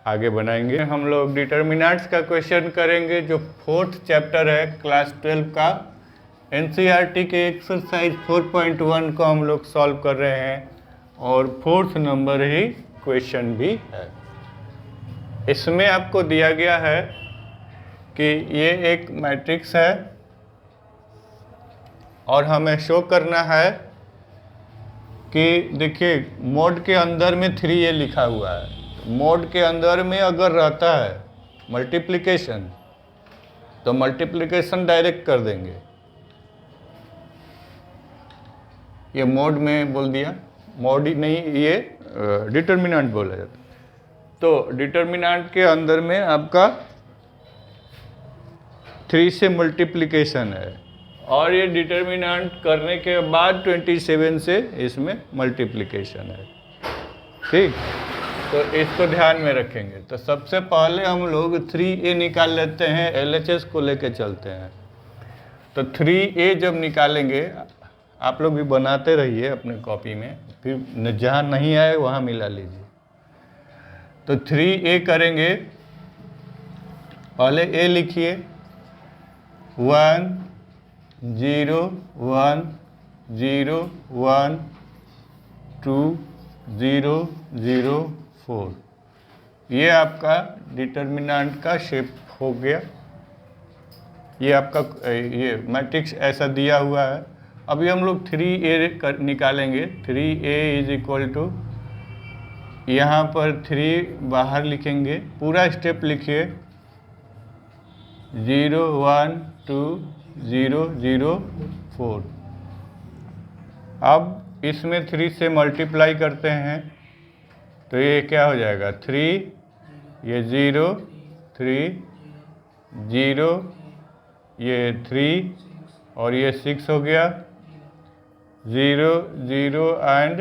आगे बनाएंगे। हम लोग डिटर्मिनेंट्स का क्वेश्चन करेंगे, जो 4th चैप्टर है क्लास 12 का। NCERT के एक्सरसाइज 4.1 को हम लोग सॉल्व कर रहे हैं, और 4th नंबर ही क्वेश्चन भी है। इसमें आपको दिया गया है कि ये एक मैट्रिक्स है और हमें शो करना है कि देखिए मोड के अंदर में 3a लिखा हुआ है। मोड के अंदर में अगर रहता है मल्टीप्लिकेशन, तो मल्टीप्लिकेशन डायरेक्ट कर देंगे। ये मोड में बोल दिया, मोड ही नहीं, ये डिटर्मिनेंट बोला जाता है। तो डिटर्मिनेंट के अंदर में आपका 3 से मल्टीप्लिकेशन है, और ये डिटर्मिनेंट करने के बाद 27 से इसमें मल्टीप्लिकेशन है। ठीक, तो इसको ध्यान में रखेंगे। तो सबसे पहले हम लोग 3a निकाल लेते हैं, LHS को लेके चलते हैं। तो 3a जब निकालेंगे, आप लोग भी बनाते रहिए अपने कॉपी में, फिर जहाँ नहीं आए वहाँ मिला लीजिए। तो 3a करेंगे, पहले a लिखिए 1 0 1 0 1 2 0 0 4। ये आपका डिटर्मिनेंट का शेप हो गया। ये आपका ये मैट्रिक्स ऐसा दिया हुआ है। अभी हम लोग 3a निकालेंगे। 3a इज इक्वल टू, यहाँ पर 3 बाहर लिखेंगे, पूरा स्टेप लिखिए 0 1 2 004। अब इसमें 3 से मल्टीप्लाई करते हैं तो ये क्या हो जाएगा 3, ये 0 3 0, ये 3 और ये 6 हो गया, 0 0 एंड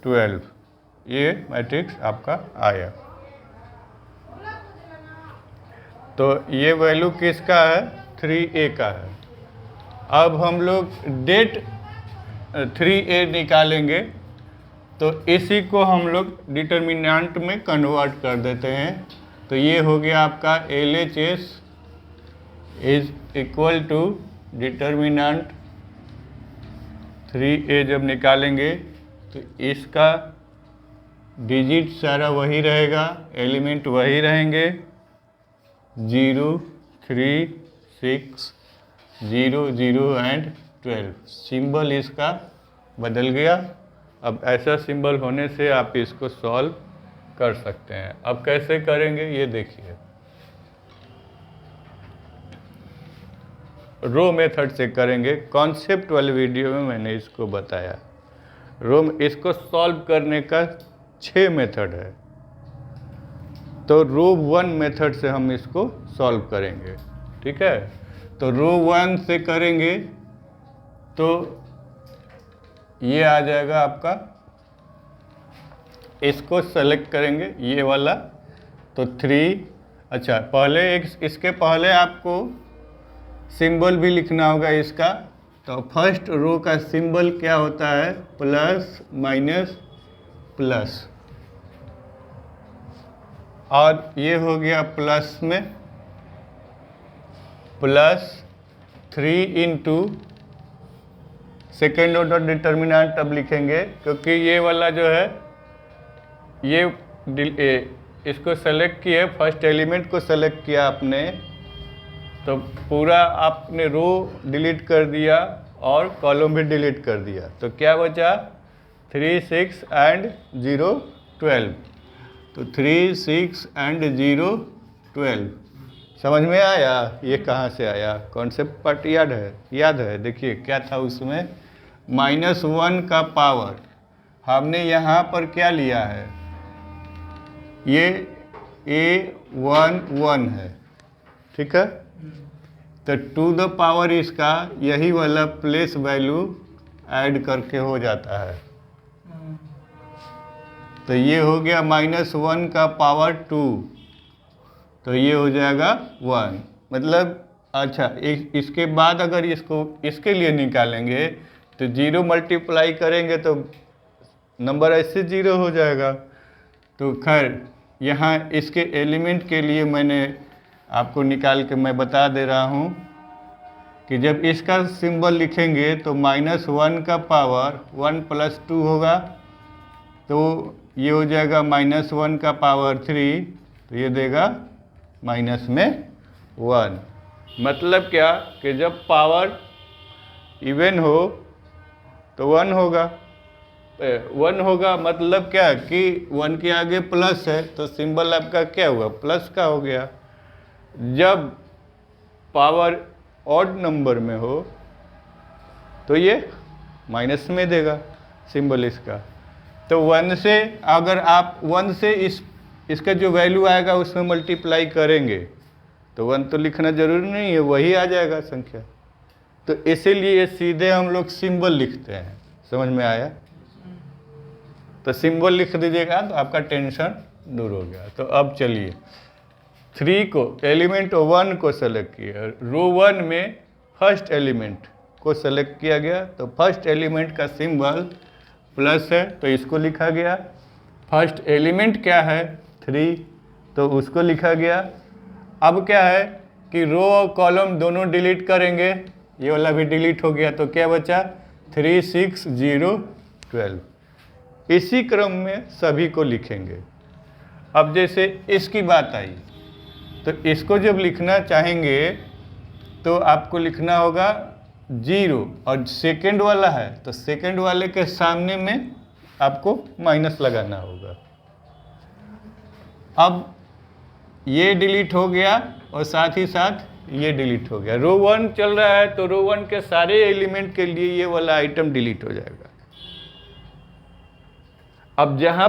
12। ये मैट्रिक्स आपका आया। तो ये वैल्यू किसका है 3a का है। अब हम लोग डेट 3a निकालेंगे तो इसी को हम लोग डिटर्मिनेंट में कन्वर्ट कर देते हैं। तो ये हो गया आपका LHS is equal to determinant 3a। जब निकालेंगे तो इसका डिजिट सारा वही रहेगा, एलिमेंट वही रहेंगे, 0 3 6 0 0 एंड 12। सिंबल इसका बदल गया। अब ऐसा सिंबल होने से आप इसको सॉल्व कर सकते हैं। अब कैसे करेंगे ये देखिए। रो मेथड से करेंगे। कॉन्सेप्ट वाले वीडियो में मैंने इसको बताया। इसको सॉल्व करने का 6 मेथड है। तो रो 1 मेथड से हम इसको सॉल्व करेंगे, ठीक है। तो रो 1 से करेंगे तो ये आ जाएगा आपका, इसको सेलेक्ट करेंगे ये वाला। तो 3, अच्छा पहले इसके पहले आपको सिंबल भी लिखना होगा इसका। तो फर्स्ट रो का सिंबल क्या होता है, प्लस माइनस प्लस। और ये हो गया प्लस में +3 इंटू सेकेंड ऑर्डर डिटर्मिनेंट अब लिखेंगे, क्योंकि ये वाला जो है ये इसको सेलेक्ट किए, फर्स्ट एलिमेंट को सेलेक्ट किया आपने, तो पूरा आपने रो डिलीट कर दिया और कॉलम भी डिलीट कर दिया। तो क्या बचा 3 6 एंड 0 12। तो 3 6 एंड 0 12 समझ में आया। ये कहाँ से आया, कॉन्सेप्ट पार्ट याद है। देखिए क्या था उसमें, -1 का पावर हमने यहाँ पर क्या लिया है, ये A11 है, ठीक है। तो टू द पावर इसका यही वाला प्लेस वैल्यू ऐड करके हो जाता है। तो ये हो गया -1 का पावर 2, तो ये हो जाएगा 1। मतलब अच्छा इसके बाद अगर इसके लिए निकालेंगे तो 0 मल्टीप्लाई करेंगे तो नंबर ऐसे 0 हो जाएगा। तो खैर यहाँ इसके एलिमेंट के लिए मैंने आपको निकाल के मैं बता दे रहा हूँ कि जब इसका सिंबल लिखेंगे तो -1 का पावर 1 + 2 होगा, तो ये हो जाएगा -1 का पावर 3, तो ये देगा -1। मतलब क्या कि जब पावर इवन हो तो 1 होगा, 1 होगा। मतलब क्या कि 1 के आगे प्लस है तो सिंबल आपका क्या हुआ, प्लस का हो गया। जब पावर ऑड नंबर में हो तो ये माइनस में देगा सिंबल इसका। तो 1 से अगर आप 1 से इसका जो वैल्यू आएगा उसमें मल्टीप्लाई करेंगे तो 1 तो लिखना जरूरी नहीं है, वही आ जाएगा संख्या। तो इसीलिए सीधे हम लोग सिंबल लिखते हैं। समझ में आया। तो सिंबल लिख दीजिएगा तो आपका टेंशन दूर हो गया। तो अब चलिए 3 को एलिमेंट 1 को सेलेक्ट किया, रो 1 में फर्स्ट एलिमेंट को सेलेक्ट किया गया। तो फर्स्ट एलिमेंट का सिंबल प्लस है तो इसको लिखा गया। फर्स्ट एलिमेंट क्या है 3, तो उसको लिखा गया। अब क्या है कि रो और कॉलम दोनों डिलीट करेंगे, ये वाला भी डिलीट हो गया। तो क्या बचा 3 6 0 12। इसी क्रम में सभी को लिखेंगे। अब जैसे इसकी बात आई तो इसको जब लिखना चाहेंगे तो आपको लिखना होगा 0 और सेकंड वाला है तो सेकंड वाले के सामने में आपको माइनस लगाना होगा। अब ये डिलीट हो गया और साथ ही साथ ये डिलीट हो गया। रो 1 चल रहा है तो रो 1 के सारे एलिमेंट के लिए ये वाला आइटम डिलीट हो जाएगा। अब जहां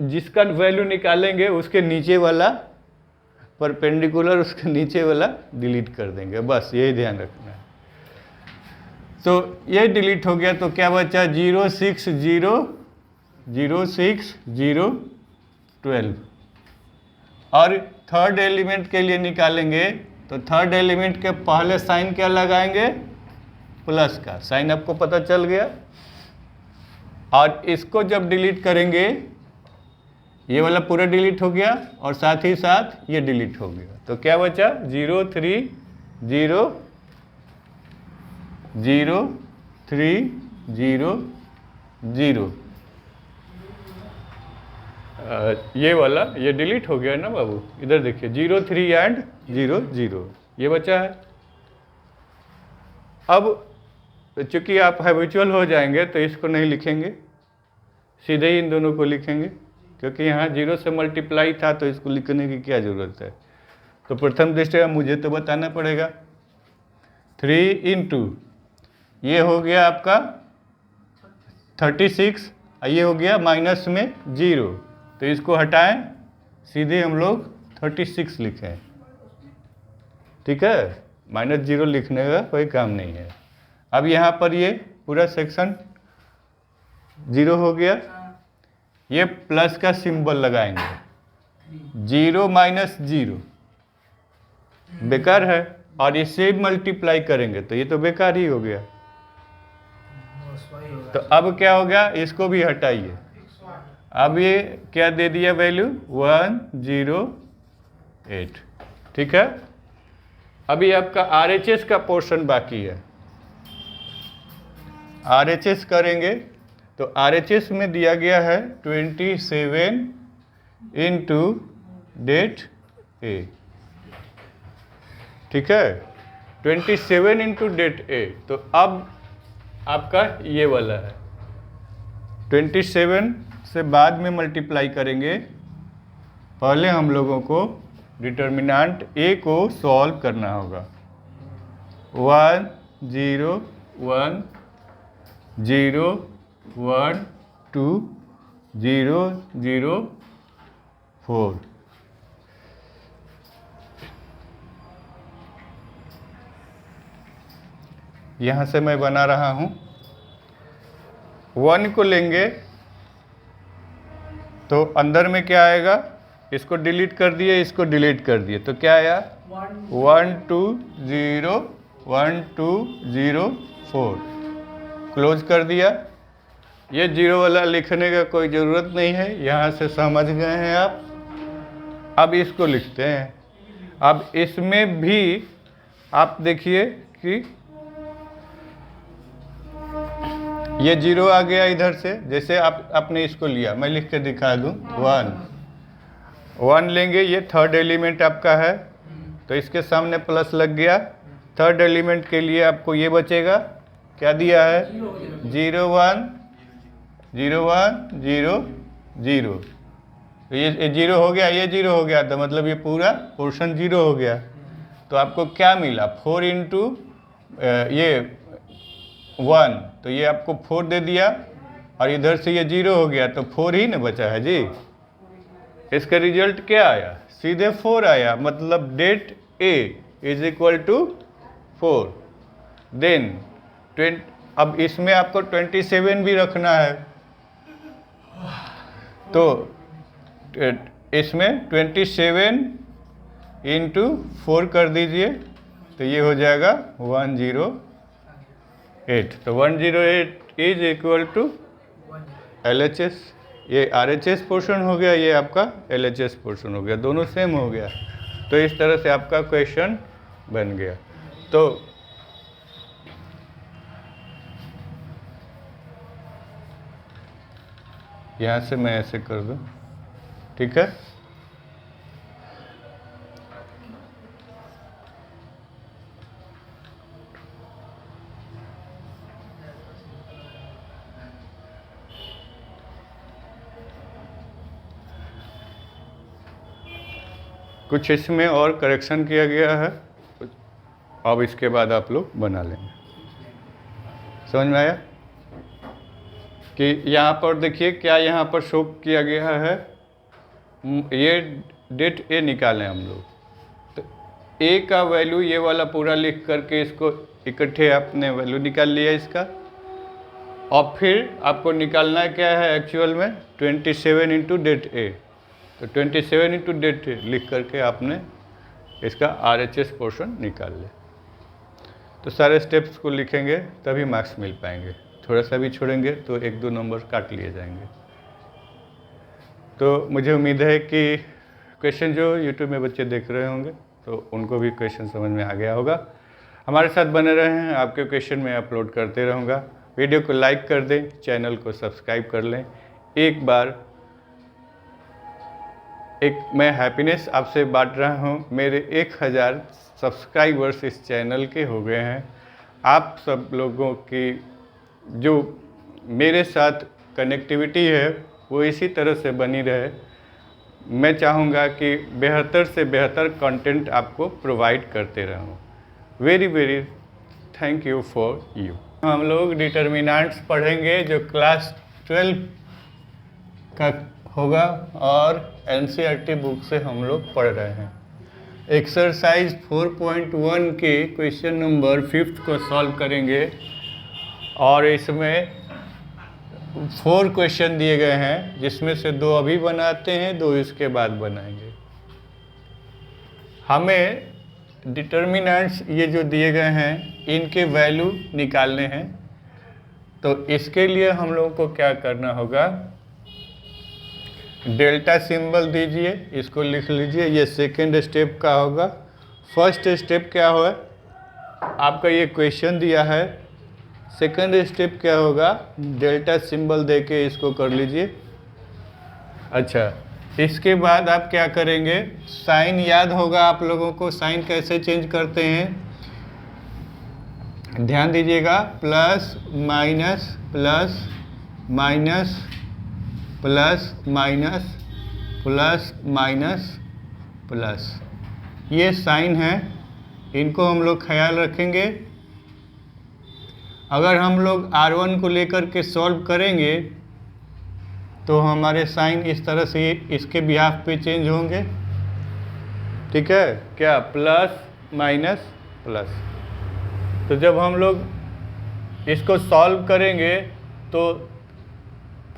जिसका वैल्यू निकालेंगे उसके नीचे वाला परपेंडिकुलर, उसके नीचे वाला डिलीट कर देंगे, बस यही ध्यान रखना है। तो ये डिलीट हो गया तो क्या बचा 0 6 0 0 6 0 12। और थर्ड एलिमेंट के लिए निकालेंगे तो थर्ड एलिमेंट के पहले साइन क्या लगाएंगे, प्लस का साइन, आपको पता चल गया। और इसको जब डिलीट करेंगे ये वाला पूरा डिलीट हो गया और साथ ही साथ ये डिलीट हो गया, तो क्या बचा 0 3 0 0 3 0 0। ये वाला ये डिलीट हो गया ना बाबू, इधर देखिए 0 3 एंड 0 0 ये बचा है। अब चूंकि आप हैबिचुअल हो जाएंगे तो इसको नहीं लिखेंगे, सीधे ही इन दोनों को लिखेंगे, क्योंकि यहाँ 0 से मल्टीप्लाई था तो इसको लिखने की क्या ज़रूरत है। तो प्रथम दृष्टया मुझे तो बताना पड़ेगा। 3 इंटू ये हो गया आपका 36, ये हो गया माइनस में 0, तो इसको हटाएं, सीधे हम लोग 36 लिखें। ठीक है, -0 लिखने का कोई काम नहीं है। अब यहाँ पर ये पूरा सेक्शन 0 हो गया, ये प्लस का सिंबल लगाएंगे, 0 माइनस 0 बेकार है, और इससे मल्टीप्लाई करेंगे तो ये तो बेकार ही हो गया। तो अब क्या हो गया, इसको भी हटाइए। अब ये क्या दे दिया वैल्यू 108। ठीक है, अभी आपका RHS का पोर्शन बाकी है। RHS करेंगे तो RHS में दिया गया है 27 इंटू डेट ए। ठीक है, 27 इंटू डेट ए। तो अब आपका ये वाला है, 27 से बाद में मल्टीप्लाई करेंगे। पहले हम लोगों को डिटर्मिनेंट ए को सॉल्व करना होगा। 1 0 1 0 1 2 0 0 4। यहाँ से मैं बना रहा हूँ। 1 को लेंगे तो अंदर में क्या आएगा, इसको डिलीट कर दिए, इसको डिलीट कर दिए, तो क्या आया 1 2 0 1 2 0 4। क्लोज कर दिया। ये 0 वाला लिखने का कोई ज़रूरत नहीं है, यहाँ से समझ गए हैं आप। अब इसको लिखते हैं। अब इसमें भी आप देखिए कि ये 0 आ गया इधर से, जैसे आपने इसको लिया, मैं लिख के दिखा दूँ। 1 लेंगे, ये थर्ड एलिमेंट आपका है तो इसके सामने प्लस लग गया। थर्ड एलिमेंट के लिए आपको ये बचेगा, क्या दिया है 0 1 0 1 0 0। तो ये 0 हो गया, ये 0 हो गया, तो मतलब ये पूरा पोर्शन 0 हो गया। तो आपको क्या मिला 4 इंटू ये 1, तो ये आपको 4 दे दिया, और इधर से ये 0 हो गया तो 4 ही ना बचा है जी। इसका रिजल्ट क्या आया, सीधे 4 आया, मतलब det A is equal to 4। Then अब इसमें आपको 27 भी रखना है, तो इसमें 27 इंटू 4 कर दीजिए, तो ये हो जाएगा 108। तो 108 इज इक्वल टू LHS। ये RHS पोर्शन हो गया, ये आपका LHS पोर्शन हो गया, दोनों सेम हो गया। तो इस तरह से आपका क्वेश्चन बन गया। तो यहाँ से मैं ऐसे कर दूँ, ठीक है। कुछ इसमें और करेक्शन किया गया है, अब इसके बाद आप लोग बना लेंगे। समझ में आया कि यहाँ पर देखिए क्या यहाँ पर शो किया गया है, ये डेट ए निकालें हम लोग। तो ए का वैल्यू ये वाला पूरा लिख करके इसको इकट्ठे आपने वैल्यू निकाल लिया इसका, और फिर आपको निकालना क्या है एक्चुअल में 27 इंटू डेट ए। तो 27 इंटू डेट ए लिख करके आपने इसका RHS पोर्शन निकाल लिया। तो सारे स्टेप्स को लिखेंगे तभी मार्क्स मिल पाएंगे, थोड़ा सा भी छोड़ेंगे तो 1-2 नंबर काट लिए जाएंगे। तो मुझे उम्मीद है कि क्वेश्चन जो यूट्यूब में बच्चे देख रहे होंगे तो उनको भी क्वेश्चन समझ में आ गया होगा। हमारे साथ बने रहें, आपके क्वेश्चन मैं अपलोड करते रहूँगा। वीडियो को लाइक कर दें, चैनल को सब्सक्राइब कर लें। एक बार मैं हैप्पीनेस आपसे बांट रहा हूँ, मेरे 1000 सब्सक्राइबर्स इस चैनल के हो गए हैं। आप सब लोगों की जो मेरे साथ कनेक्टिविटी है वो इसी तरह से बनी रहे। मैं चाहूँगा कि बेहतर से बेहतर कंटेंट आपको प्रोवाइड करते रहूँ। Very very thank you for you. हम लोग डिटर्मिनेंट्स पढ़ेंगे जो क्लास 12 का होगा और NCERT बुक से हम लोग पढ़ रहे हैं। एक्सरसाइज 4.1 के क्वेश्चन नंबर 5 को सॉल्व करेंगे और इसमें 4 क्वेश्चन दिए गए हैं, जिसमें से 2 अभी बनाते हैं, 2 इसके बाद बनाएंगे। हमें डिटर्मिनेंट्स ये जो दिए गए हैं इनके वैल्यू निकालने हैं। तो इसके लिए हम लोगों को क्या करना होगा, डेल्टा सिंबल दीजिए, इसको लिख लीजिए। ये सेकेंड स्टेप का होगा। फर्स्ट स्टेप क्या हुआ, आपका ये क्वेश्चन दिया है। सेकेंड स्टेप क्या होगा, डेल्टा सिंबल देके इसको कर लीजिए। अच्छा, इसके बाद आप क्या करेंगे, साइन याद होगा आप लोगों को, साइन कैसे चेंज करते हैं, ध्यान दीजिएगा। Plus minus plus minus plus minus plus minus plus, ये साइन है, इनको हम लोग ख्याल रखेंगे। अगर हम लोग R1 को लेकर के सॉल्व करेंगे तो हमारे साइन इस तरह से इसके बिहाफ पे चेंज होंगे। ठीक है, क्या प्लस माइनस प्लस। तो जब हम लोग इसको सॉल्व करेंगे तो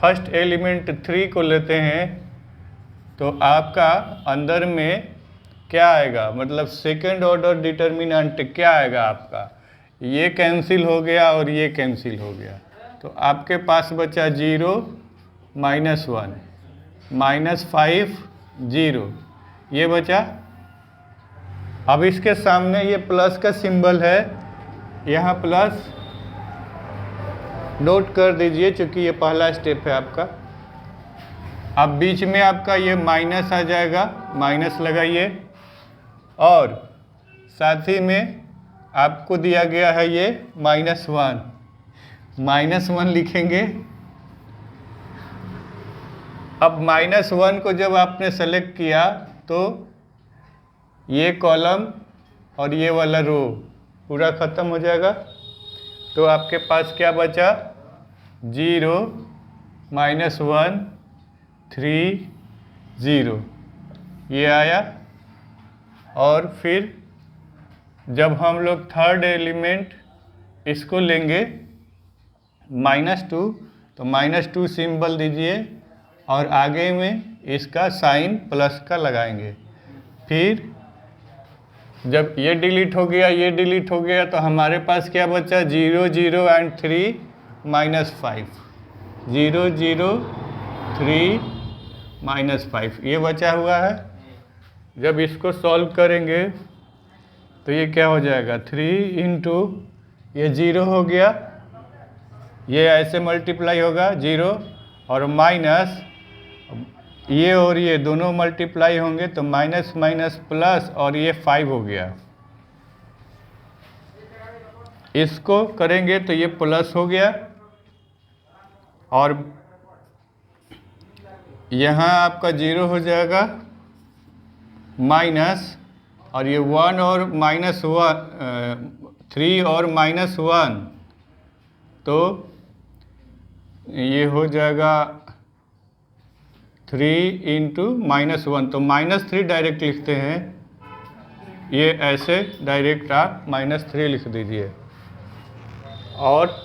फर्स्ट एलिमेंट 3 को लेते हैं, तो आपका अंदर में क्या आएगा, मतलब सेकेंड ऑर्डर डिटर्मिनेंट क्या आएगा आपका, ये कैंसिल हो गया और ये कैंसिल हो गया। तो आपके पास बचा 0 -1 -5 0, ये बचा। अब इसके सामने ये प्लस का सिंबल है, यहाँ प्लस नोट कर दीजिए क्योंकि ये पहला स्टेप है आपका। अब बीच में आपका ये माइनस आ जाएगा, माइनस लगाइए, और साथ ही में आपको दिया गया है ये -1 लिखेंगे। अब -1 को जब आपने सेलेक्ट किया तो ये कॉलम और ये वाला रो पूरा ख़त्म हो जाएगा। तो आपके पास क्या बचा, 0 -1 3 0, ये आया। और फिर जब हम लोग थर्ड एलिमेंट इसको लेंगे -2, तो -2 सिंबल दीजिए और आगे में इसका साइन प्लस का लगाएंगे। फिर जब ये डिलीट हो गया, ये डिलीट हो गया, तो हमारे पास क्या बचा, 0 0 एंड 3 -5, 0 0 3 -5, ये बचा हुआ है। जब इसको सॉल्व करेंगे तो ये क्या हो जाएगा, 3 इंटू ये 0 हो गया, ये ऐसे मल्टीप्लाई होगा 0, और माइनस ये और ये दोनों मल्टीप्लाई होंगे तो माइनस माइनस प्लस, और ये 5 हो गया। इसको करेंगे तो ये प्लस हो गया, और यहाँ आपका 0 हो जाएगा, माइनस और ये 1 और -1 3 और -1, तो ये हो जाएगा 3 इंटू -1, तो -3 डायरेक्ट लिखते हैं। ये ऐसे डायरेक्ट आप -3 लिख दीजिए। और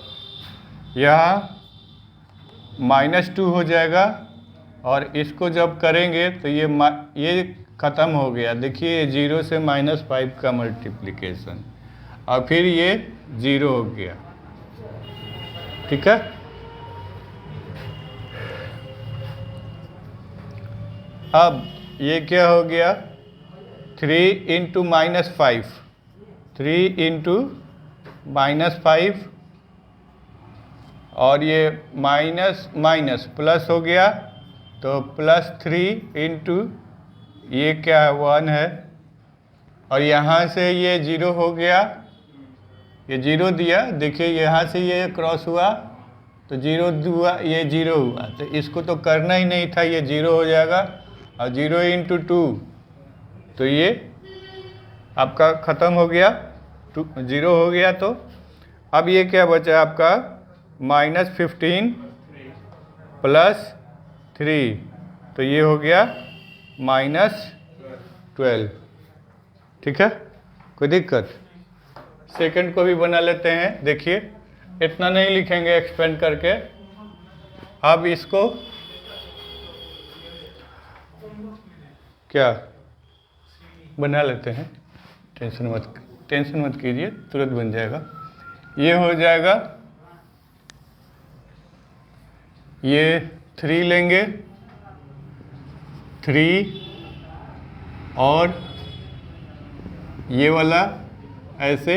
यहाँ -2 हो जाएगा, और इसको जब करेंगे तो ये ख़त्म हो गया। देखिए 0 से -5 का मल्टीप्लिकेशन, और फिर ये 0 हो गया। ठीक है। अब ये क्या हो गया, 3 इंटू -5, 3 इंटू -5, और ये माइनस माइनस प्लस हो गया, तो +3 इंटू ये क्या है 1 है, और यहाँ से ये 0 हो गया, ये 0 दिया। देखिए यहाँ से ये क्रॉस हुआ तो 0 हुआ, ये 0 हुआ, तो इसको तो करना ही नहीं था, ये 0 हो जाएगा। और 0 इंटू 2, तो ये आपका ख़त्म हो गया, 0 हो गया। तो अब ये क्या बचा आपका, -15 +3, तो ये हो गया -12। ठीक है, कोई दिक्कत? सेकंड को भी बना लेते हैं। देखिए इतना नहीं लिखेंगे एक्सपेंड करके। अब इसको क्या बना लेते हैं, टेंशन मत कीजिए, तुरंत बन जाएगा। ये हो जाएगा, ये 3 लेंगे, 3, और ये वाला ऐसे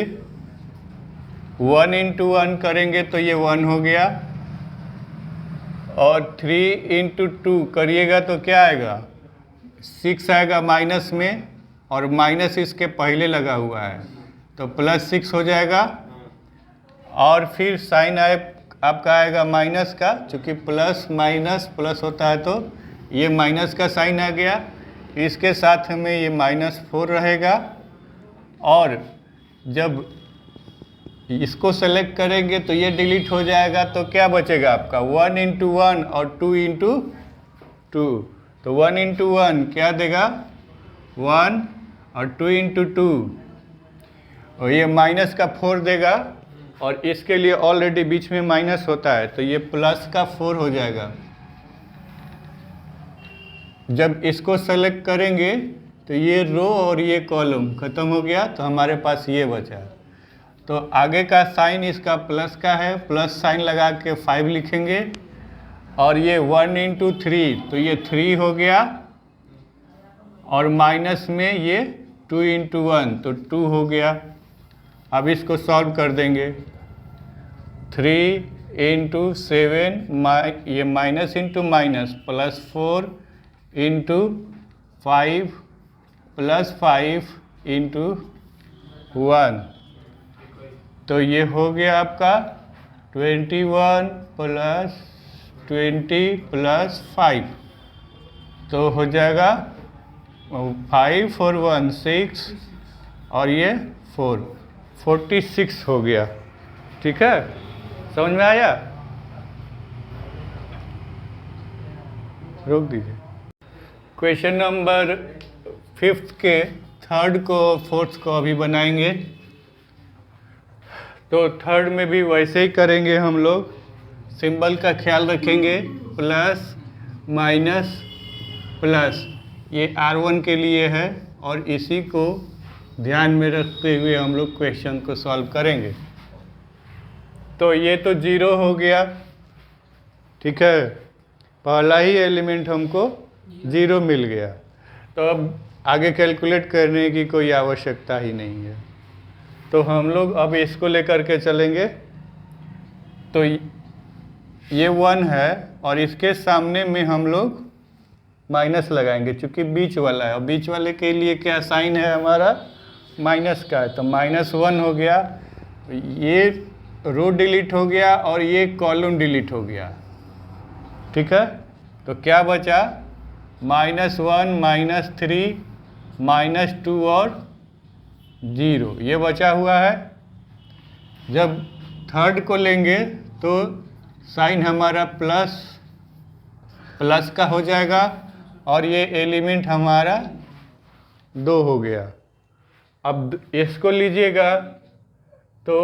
1 इंटू 1 करेंगे तो ये 1 हो गया, और 3 इंटू 2 करिएगा तो क्या आएगा, 6 आएगा माइनस में, और माइनस इसके पहले लगा हुआ है तो +6 हो जाएगा। और फिर साइन आपका आएगा माइनस का, चूँकि प्लस माइनस प्लस होता है तो ये माइनस का साइन आ गया। इसके साथ में ये -4 रहेगा, और जब इसको सेलेक्ट करेंगे तो ये डिलीट हो जाएगा, तो क्या बचेगा आपका 1 इंटू 1 और 2 इंटू 2, तो 1 इंटू 1 क्या देगा 1, और 2 इंटू 2, और ये माइनस का 4 देगा, और इसके लिए ऑलरेडी बीच में माइनस होता है तो ये प्लस का 4 हो जाएगा। जब इसको सेलेक्ट करेंगे तो ये रो और ये कॉलम ख़त्म हो गया, तो हमारे पास ये बचा। तो आगे का साइन इसका प्लस का है, प्लस साइन लगा के 5 लिखेंगे, और ये 1 इंटू 3, तो ये 3 हो गया, और माइनस में ये 2 इंटू 1, तो 2 हो गया। अब इसको सॉल्व कर देंगे, 3 इंटू 7, ये minus into minus +4 into 5 +5 into 1, तो ये हो गया आपका 21 + 20 + 5, तो हो जाएगा 5 और 1 6, और ये 46 हो गया। ठीक है, समझ में आया? रोक दीजिए। क्वेश्चन नंबर 5 के 3rd को 4th को अभी बनाएंगे। तो 3rd में भी वैसे ही करेंगे हम लोग, सिंबल का ख्याल रखेंगे, प्लस माइनस प्लस, ये R1 के लिए है, और इसी को ध्यान में रखते हुए हम लोग क्वेश्चन को सॉल्व करेंगे। तो ये तो 0 हो गया, ठीक है, पहला ही एलिमेंट हमको 0 मिल गया, तो अब आगे कैलकुलेट करने की कोई आवश्यकता ही नहीं है। तो हम लोग अब इसको लेकर के चलेंगे। तो ये 1 है, और इसके सामने में हम लोग माइनस लगाएंगे, चूँकि बीच वाला है, और बीच वाले के लिए क्या साइन है हमारा, माइनस का है, तो -1 हो गया। ये रो डिलीट हो गया, और ये कॉलम डिलीट हो गया। ठीक है, तो क्या बचा, -1 -3 -2 और 0, ये बचा हुआ है। जब थर्ड को लेंगे तो साइन हमारा प्लस का हो जाएगा और ये एलिमेंट हमारा 2 हो गया। अब इसको लीजिएगा तो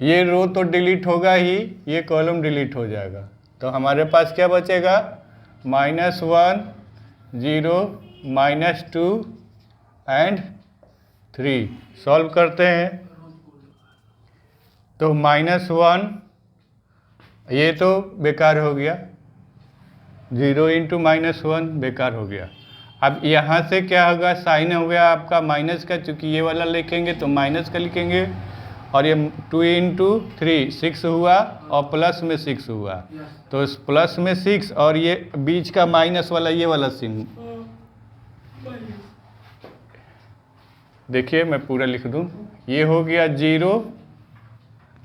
ये रो तो डिलीट होगा ही, ये कॉलम डिलीट हो जाएगा। तो हमारे पास क्या बचेगा? -1 0 -2 एंड 3। सॉल्व करते हैं तो -1 ये तो बेकार हो गया, 0 × -1 बेकार हो गया। अब यहाँ से क्या होगा? साइन हो गया आपका माइनस का, चूँकि ये वाला लिखेंगे तो माइनस का लिखेंगे, और ये 2 × 3 6 हुआ और प्लस में 6 हुआ, तो इस प्लस में 6 और ये बीच का माइनस वाला ये वाला सिन देखिए, मैं पूरा लिख दूं। ये हो गया 0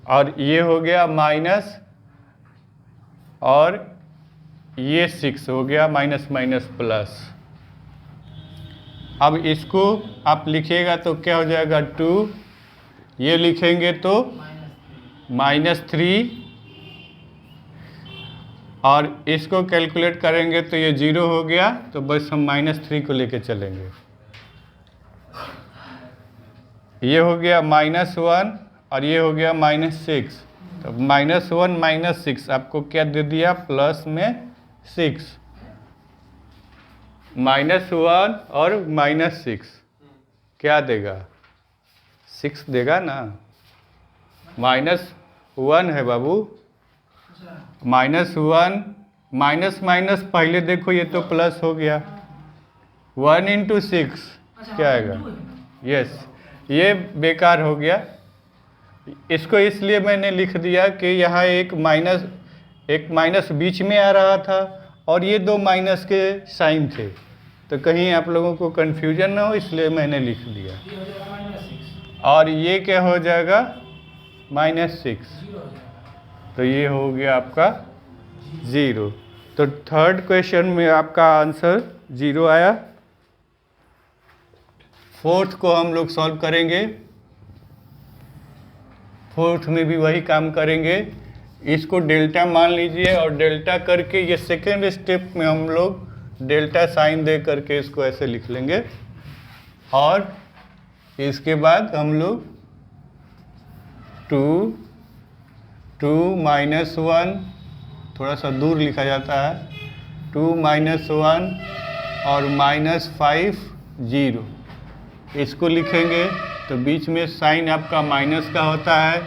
और ये हो गया माइनस, और ये 6 हो गया माइनस माइनस प्लस। अब इसको आप लिखिएगा तो क्या हो जाएगा? 2, ये लिखेंगे तो -3, और इसको कैलकुलेट करेंगे तो ये 0 हो गया, तो बस हम -3 को लेके चलेंगे। ये हो गया -1 और ये हो गया -6, तो -1 -6 आपको क्या दे दिया? प्लस में 6, -1 और -6 क्या देगा? 6 देगा ना। -1 है बाबू, -1 माइनस माइनस पहले देखो ये तो प्लस हो गया, 1 × 6 क्या आएगा? यस, ये बेकार हो गया। इसको इसलिए मैंने लिख दिया कि यहाँ एक माइनस बीच में आ रहा था और ये 2 माइनस के साइन थे, तो कहीं आप लोगों को कन्फ्यूजन ना हो, इसलिए मैंने लिख दिया। और ये क्या हो जाएगा? -6, तो ये हो गया आपका 0। तो थर्ड क्वेश्चन में आपका आंसर 0 आया। फोर्थ को हम लोग सॉल्व करेंगे। फोर्थ में भी वही काम करेंगे, इसको डेल्टा मान लीजिए, और डेल्टा करके ये सेकेंड स्टेप में हम लोग डेल्टा साइन दे करके इसको ऐसे लिख लेंगे, और इसके बाद हम लोग 2 -1 थोड़ा सा दूर लिखा जाता है, 2 -1 और -5 0, इसको लिखेंगे तो बीच में साइन आपका माइनस का होता है,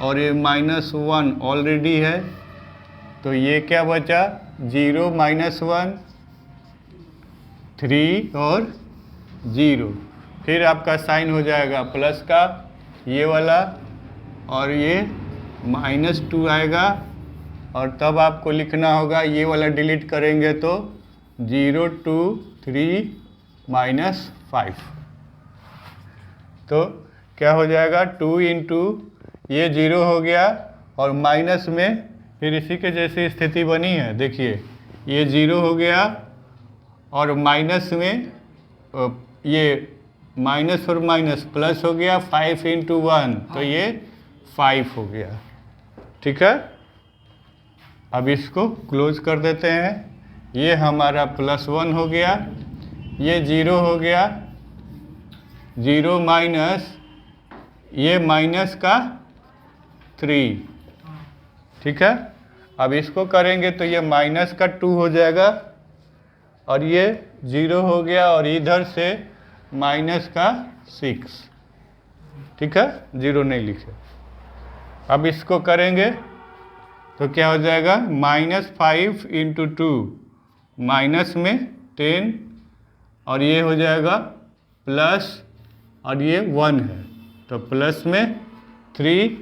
और ये -1 ऑलरेडी है, तो ये क्या बचा? 0 -1 3 और 0, फिर आपका साइन हो जाएगा प्लस का ये वाला, और ये -2 आएगा, और तब आपको लिखना होगा, ये वाला डिलीट करेंगे तो 0 2 3 -5, तो क्या हो जाएगा? 2 × ये 0 हो गया, और माइनस में फिर इसी के जैसी स्थिति बनी है। देखिए ये 0 हो गया, और माइनस में ये माइनस और माइनस प्लस हो गया, 5 × 1, तो ये 5 हो गया। ठीक है, अब इसको क्लोज कर देते हैं। ये हमारा +1 हो गया, ये 0 हो गया, 0 माइनस ये माइनस का 3। ठीक है, अब इसको करेंगे तो ये माइनस का 2 हो जाएगा, और ये 0 हो गया, और इधर से माइनस का 6। ठीक है, 0 नहीं लिखे। अब इसको करेंगे तो क्या हो जाएगा? -5 × 2 माइनस में 10, और ये हो जाएगा प्लस, और ये 1 है, तो प्लस में 3,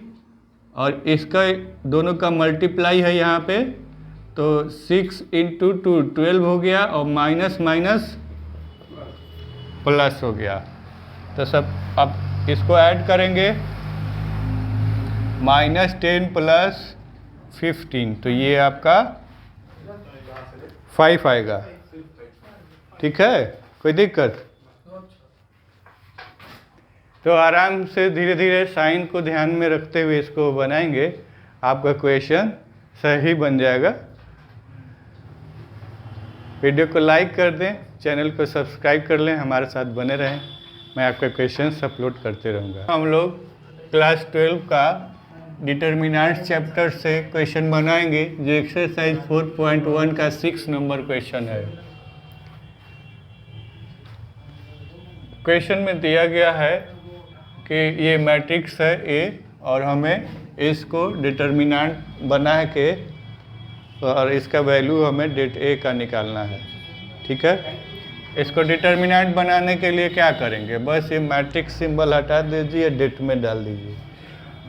और इसका दोनों का मल्टीप्लाई है यहाँ पे, तो 6 × 2 12 हो गया, और माइनस माइनस प्लस हो गया। तो सब अब इसको ऐड करेंगे, -10 + 15, तो ये आपका 5 आएगा। ठीक है, कोई दिक्कत? तो आराम से धीरे धीरे साइन को ध्यान में रखते हुए इसको बनाएंगे, आपका क्वेश्चन सही बन जाएगा। वीडियो को लाइक कर दें, चैनल को सब्सक्राइब कर लें, हमारे साथ बने रहें। मैं आपका क्वेश्चन अपलोड करते रहूँगा। हम लोग क्लास 12 का डिटर्मिनेंट्स चैप्टर से क्वेश्चन बनाएंगे, जो एक्सरसाइज 4.1 का 6 नंबर क्वेश्चन है। क्वेश्चन में दिया गया है कि ये मैट्रिक्स है ए, और हमें इसको डिटर्मिनेंट बना के और इसका वैल्यू हमें डेट ए का निकालना है। ठीक है, इसको डिटर्मिनेंट बनाने के लिए क्या करेंगे, बस ये मैट्रिक्स सिंबल हटा दीजिए, डेट में डाल दीजिए।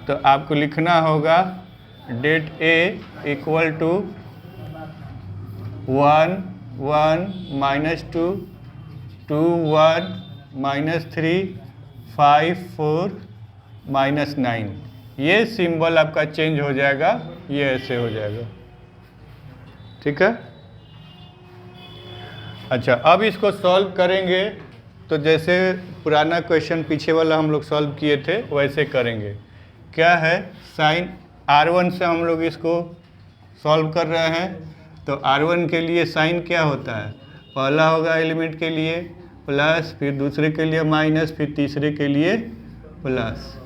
तो आपको लिखना होगा डेट ए इक्वल टू 1 1 -2 2 1 -3 5 4 -9। ये सिंबल आपका चेंज हो जाएगा, ये ऐसे हो जाएगा। ठीक है, अच्छा अब इसको सॉल्व करेंगे तो जैसे पुराना क्वेश्चन पीछे वाला हम लोग सॉल्व किए थे वैसे करेंगे। क्या है, साइन R1 से हम लोग इसको सॉल्व कर रहे हैं। तो R1 के लिए साइन क्या होता है, पहला होगा एलिमेंट के लिए प्लस, फिर दूसरे के लिए माइनस, फिर तीसरे के लिए प्लस।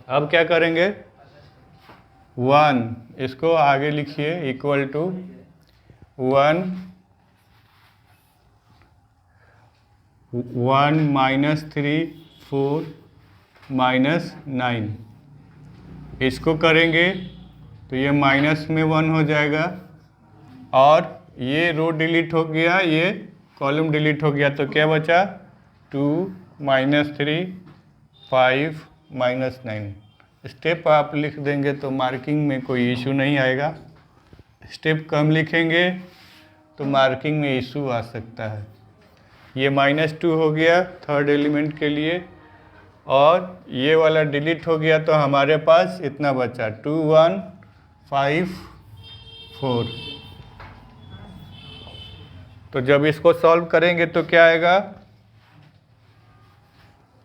अब क्या करेंगे, 1 इसको आगे लिखिए इक्वल टू 1 1 -3 4 -9। इसको करेंगे तो ये माइनस में 1 हो जाएगा, और ये रो डिलीट हो गया, ये कॉलम डिलीट हो गया, तो क्या बचा 2 -3 5 -9। स्टेप आप लिख देंगे तो मार्किंग में कोई इशू नहीं आएगा। स्टेप कम लिखेंगे तो मार्किंग में इशू आ सकता है। ये -2 हो गया थर्ड एलिमेंट के लिए, और ये वाला डिलीट हो गया, तो हमारे पास इतना बचा 2 1 5 4। तो जब इसको सॉल्व करेंगे तो क्या आएगा,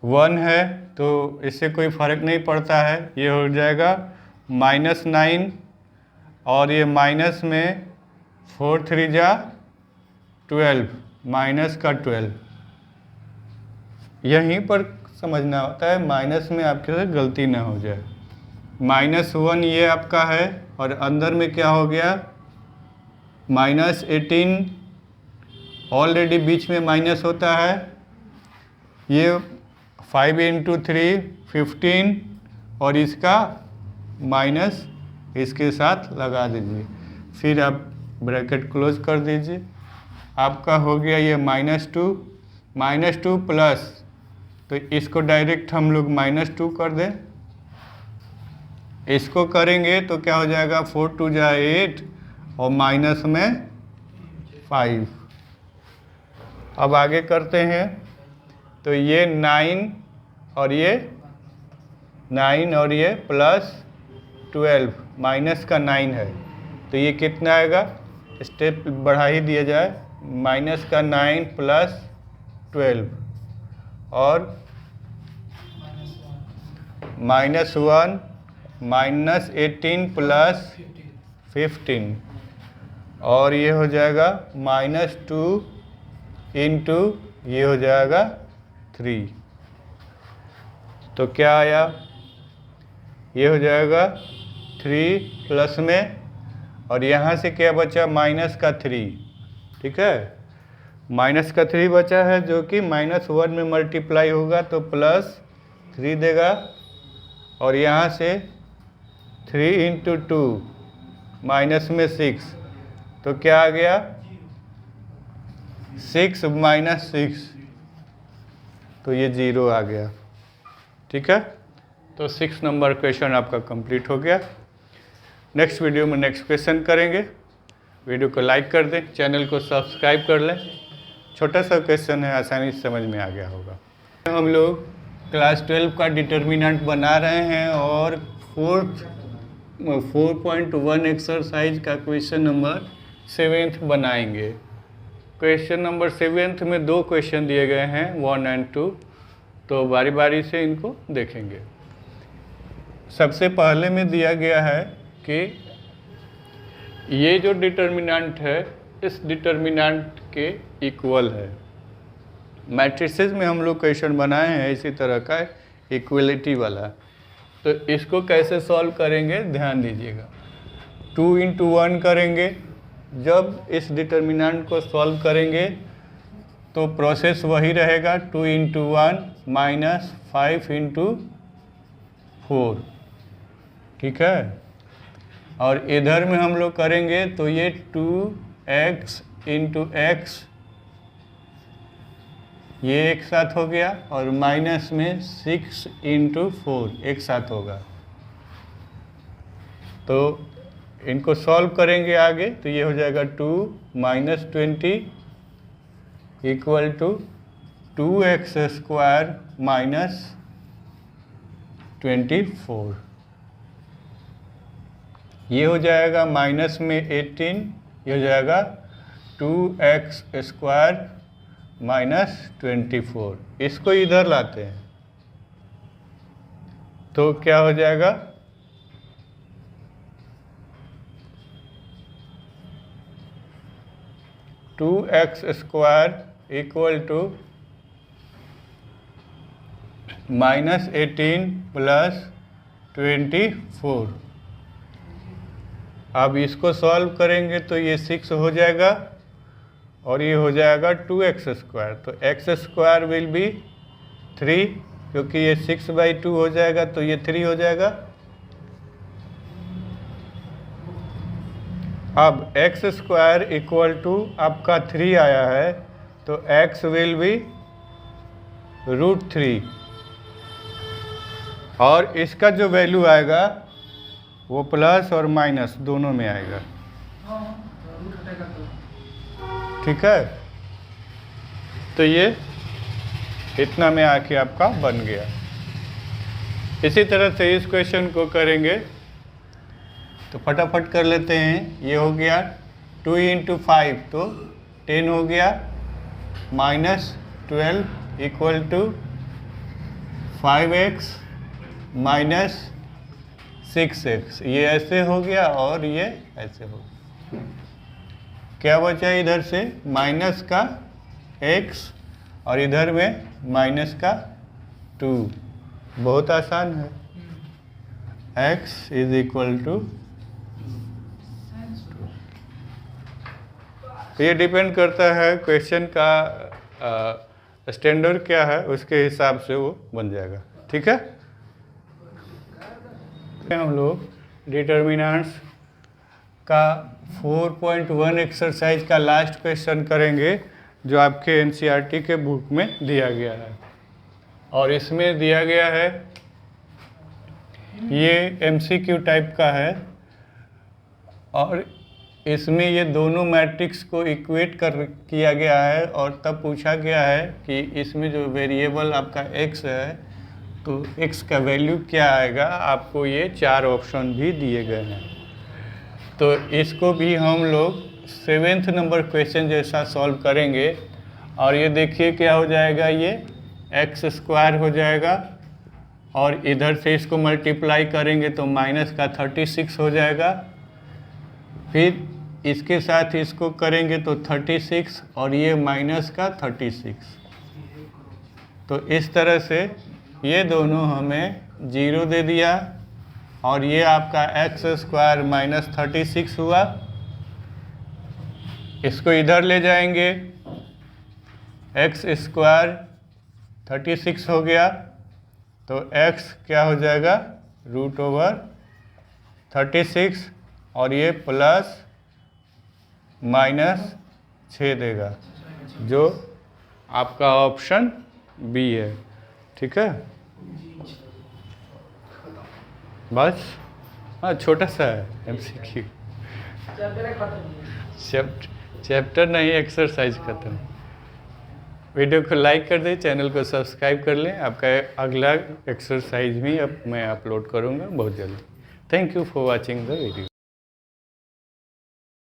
1 है तो इससे कोई फ़र्क नहीं पड़ता है, ये हो जाएगा -9, और ये माइनस में 4 3 जा 12, माइनस का 12। यहीं पर समझना होता है, माइनस में आपके से गलती ना हो जाए। -1 ये आपका है, और अंदर में क्या हो गया -18, ऑलरेडी बीच में माइनस होता है। ये 5 × 3 15, और इसका माइनस इसके साथ लगा दीजिए, फिर आप ब्रैकेट क्लोज कर दीजिए। आपका हो गया ये -2 प्लस, तो इसको डायरेक्ट हम लोग -2 कर दें। इसको करेंगे तो क्या हो जाएगा 4 2 जा 8, और माइनस में 5। अब आगे करते हैं, तो ये 9 और ये प्लस 12, माइनस का 9 है, तो ये कितना आएगा, स्टेप बढ़ा ही दिया जाए, माइनस का 9 प्लस 12, और -1 -18 प्लस 15, और ये हो जाएगा -2 इंटू ये हो जाएगा 3। तो क्या आया, ये हो जाएगा 3 प्लस में, और यहाँ से क्या बचा माइनस का 3। ठीक है, माइनस का 3 बचा है, जो कि -1 में मल्टीप्लाई होगा तो +3 देगा, और यहाँ से 3 × 2 माइनस में 6, तो क्या आ गया 6 - 6, तो ये 0 आ गया। ठीक है, तो 6 नंबर क्वेश्चन आपका कंप्लीट हो गया। नेक्स्ट वीडियो में नेक्स्ट क्वेश्चन करेंगे। वीडियो को लाइक कर दें, चैनल को सब्सक्राइब कर लें। छोटा सा क्वेश्चन है, आसानी से समझ में आ गया होगा। हम लोग क्लास 12 का डिटर्मिनेंट बना रहे हैं, और 4.1 एक्सरसाइज का क्वेश्चन नंबर 7 बनाएंगे। क्वेश्चन नंबर 7 में 2 क्वेश्चन दिए गए हैं 1 और 2, तो बारी बारी से इनको देखेंगे। सबसे पहले में दिया गया है कि ये जो डिटर्मिनेंट है इस डिटर्मिनेंट के इक्वल है। मैट्रिसेस में हम लोग क्वेश्चन बनाए हैं इसी तरह का इक्वलिटी वाला, तो इसको कैसे सॉल्व करेंगे ध्यान दीजिएगा। 2 into 1 करेंगे। जब इस डिटर्मिनेंट को सॉल्व करेंगे तो प्रोसेस वही रहेगा, 2 into 1 माइनस 5 into 4, ठीक है। और इधर में हम लोग करेंगे तो ये 2x into x ये एक साथ हो गया, और माइनस में 6 into 4 एक साथ होगा। तो इनको सॉल्व करेंगे आगे तो ये हो जाएगा 2 minus 20 equal to 2x square minus 24। ये हो जाएगा माइनस में 18, ये हो जाएगा 2x स्क्वायर माइनस 24। इसको इधर लाते हैं तो क्या हो जाएगा, two x square equal to minus 18 plus 24। अब इसको सॉल्व करेंगे तो ये 6 हो जाएगा और ये हो जाएगा 2x स्क्वायर। तो x स्क्वायर विल बी 3, क्योंकि ये 6/2 हो जाएगा तो ये 3 हो जाएगा। अब x स्क्वायर इक्वल टू आपका 3 आया है तो x विल बी √3, और इसका जो वैल्यू आएगा वो प्लस और माइनस दोनों में आएगा, ठीक है। तो ये इतना में आके आपका बन गया। इसी तरह से इस क्वेश्चन को करेंगे तो फटाफट कर लेते हैं। ये हो गया 2 into 5 तो 10 हो गया, minus 12 equal to 5x minus 6x। ये ऐसे हो गया और ये ऐसे हो गया। क्या बचा इधर से, माइनस का x और इधर में माइनस का 2। बहुत आसान है। x इज इक्वल टू, तो ये डिपेंड करता है क्वेश्चन का स्टैंडर्ड क्या है, उसके हिसाब से वो बन जाएगा, ठीक है। हम लोग डिटर्मिनेंट्स का 4.1 एक्सरसाइज का लास्ट क्वेश्चन करेंगे जो आपके एनसीईआरटी के बुक में दिया गया है। और इसमें दिया गया है, ये एमसीक्यू टाइप का है और इसमें ये दोनों मैट्रिक्स को इक्वेट किया गया है और तब पूछा गया है कि इसमें जो वेरिएबल आपका x है तो x का वैल्यू क्या आएगा। आपको ये 4 ऑप्शन भी दिए गए हैं, तो इसको भी हम लोग 7th नंबर क्वेश्चन जैसा सॉल्व करेंगे। और ये देखिए क्या हो जाएगा, ये x स्क्वायर हो जाएगा और इधर से इसको मल्टीप्लाई करेंगे तो माइनस का 36 हो जाएगा। फिर इसके साथ इसको करेंगे तो 36 और ये माइनस का 36। तो इस तरह से ये दोनों हमें 0 दे दिया और ये आपका x स्क्वायर माइनस 36 हुआ। इसको इधर ले जाएंगे, x स्क्वायर 36 हो गया तो x क्या हो जाएगा, √36 और ये प्लस माइनस 6 देगा, जो आपका ऑप्शन बी है, ठीक है। बस हाँ, छोटा सा है एमसीक्यू, चैप्टर नहीं, एक्सरसाइज खत्म। वीडियो को लाइक कर दें, चैनल को सब्सक्राइब कर लें। आपका अगला एक्सरसाइज भी अब मैं अपलोड करूँगा बहुत जल्दी। Thank you for watching the video.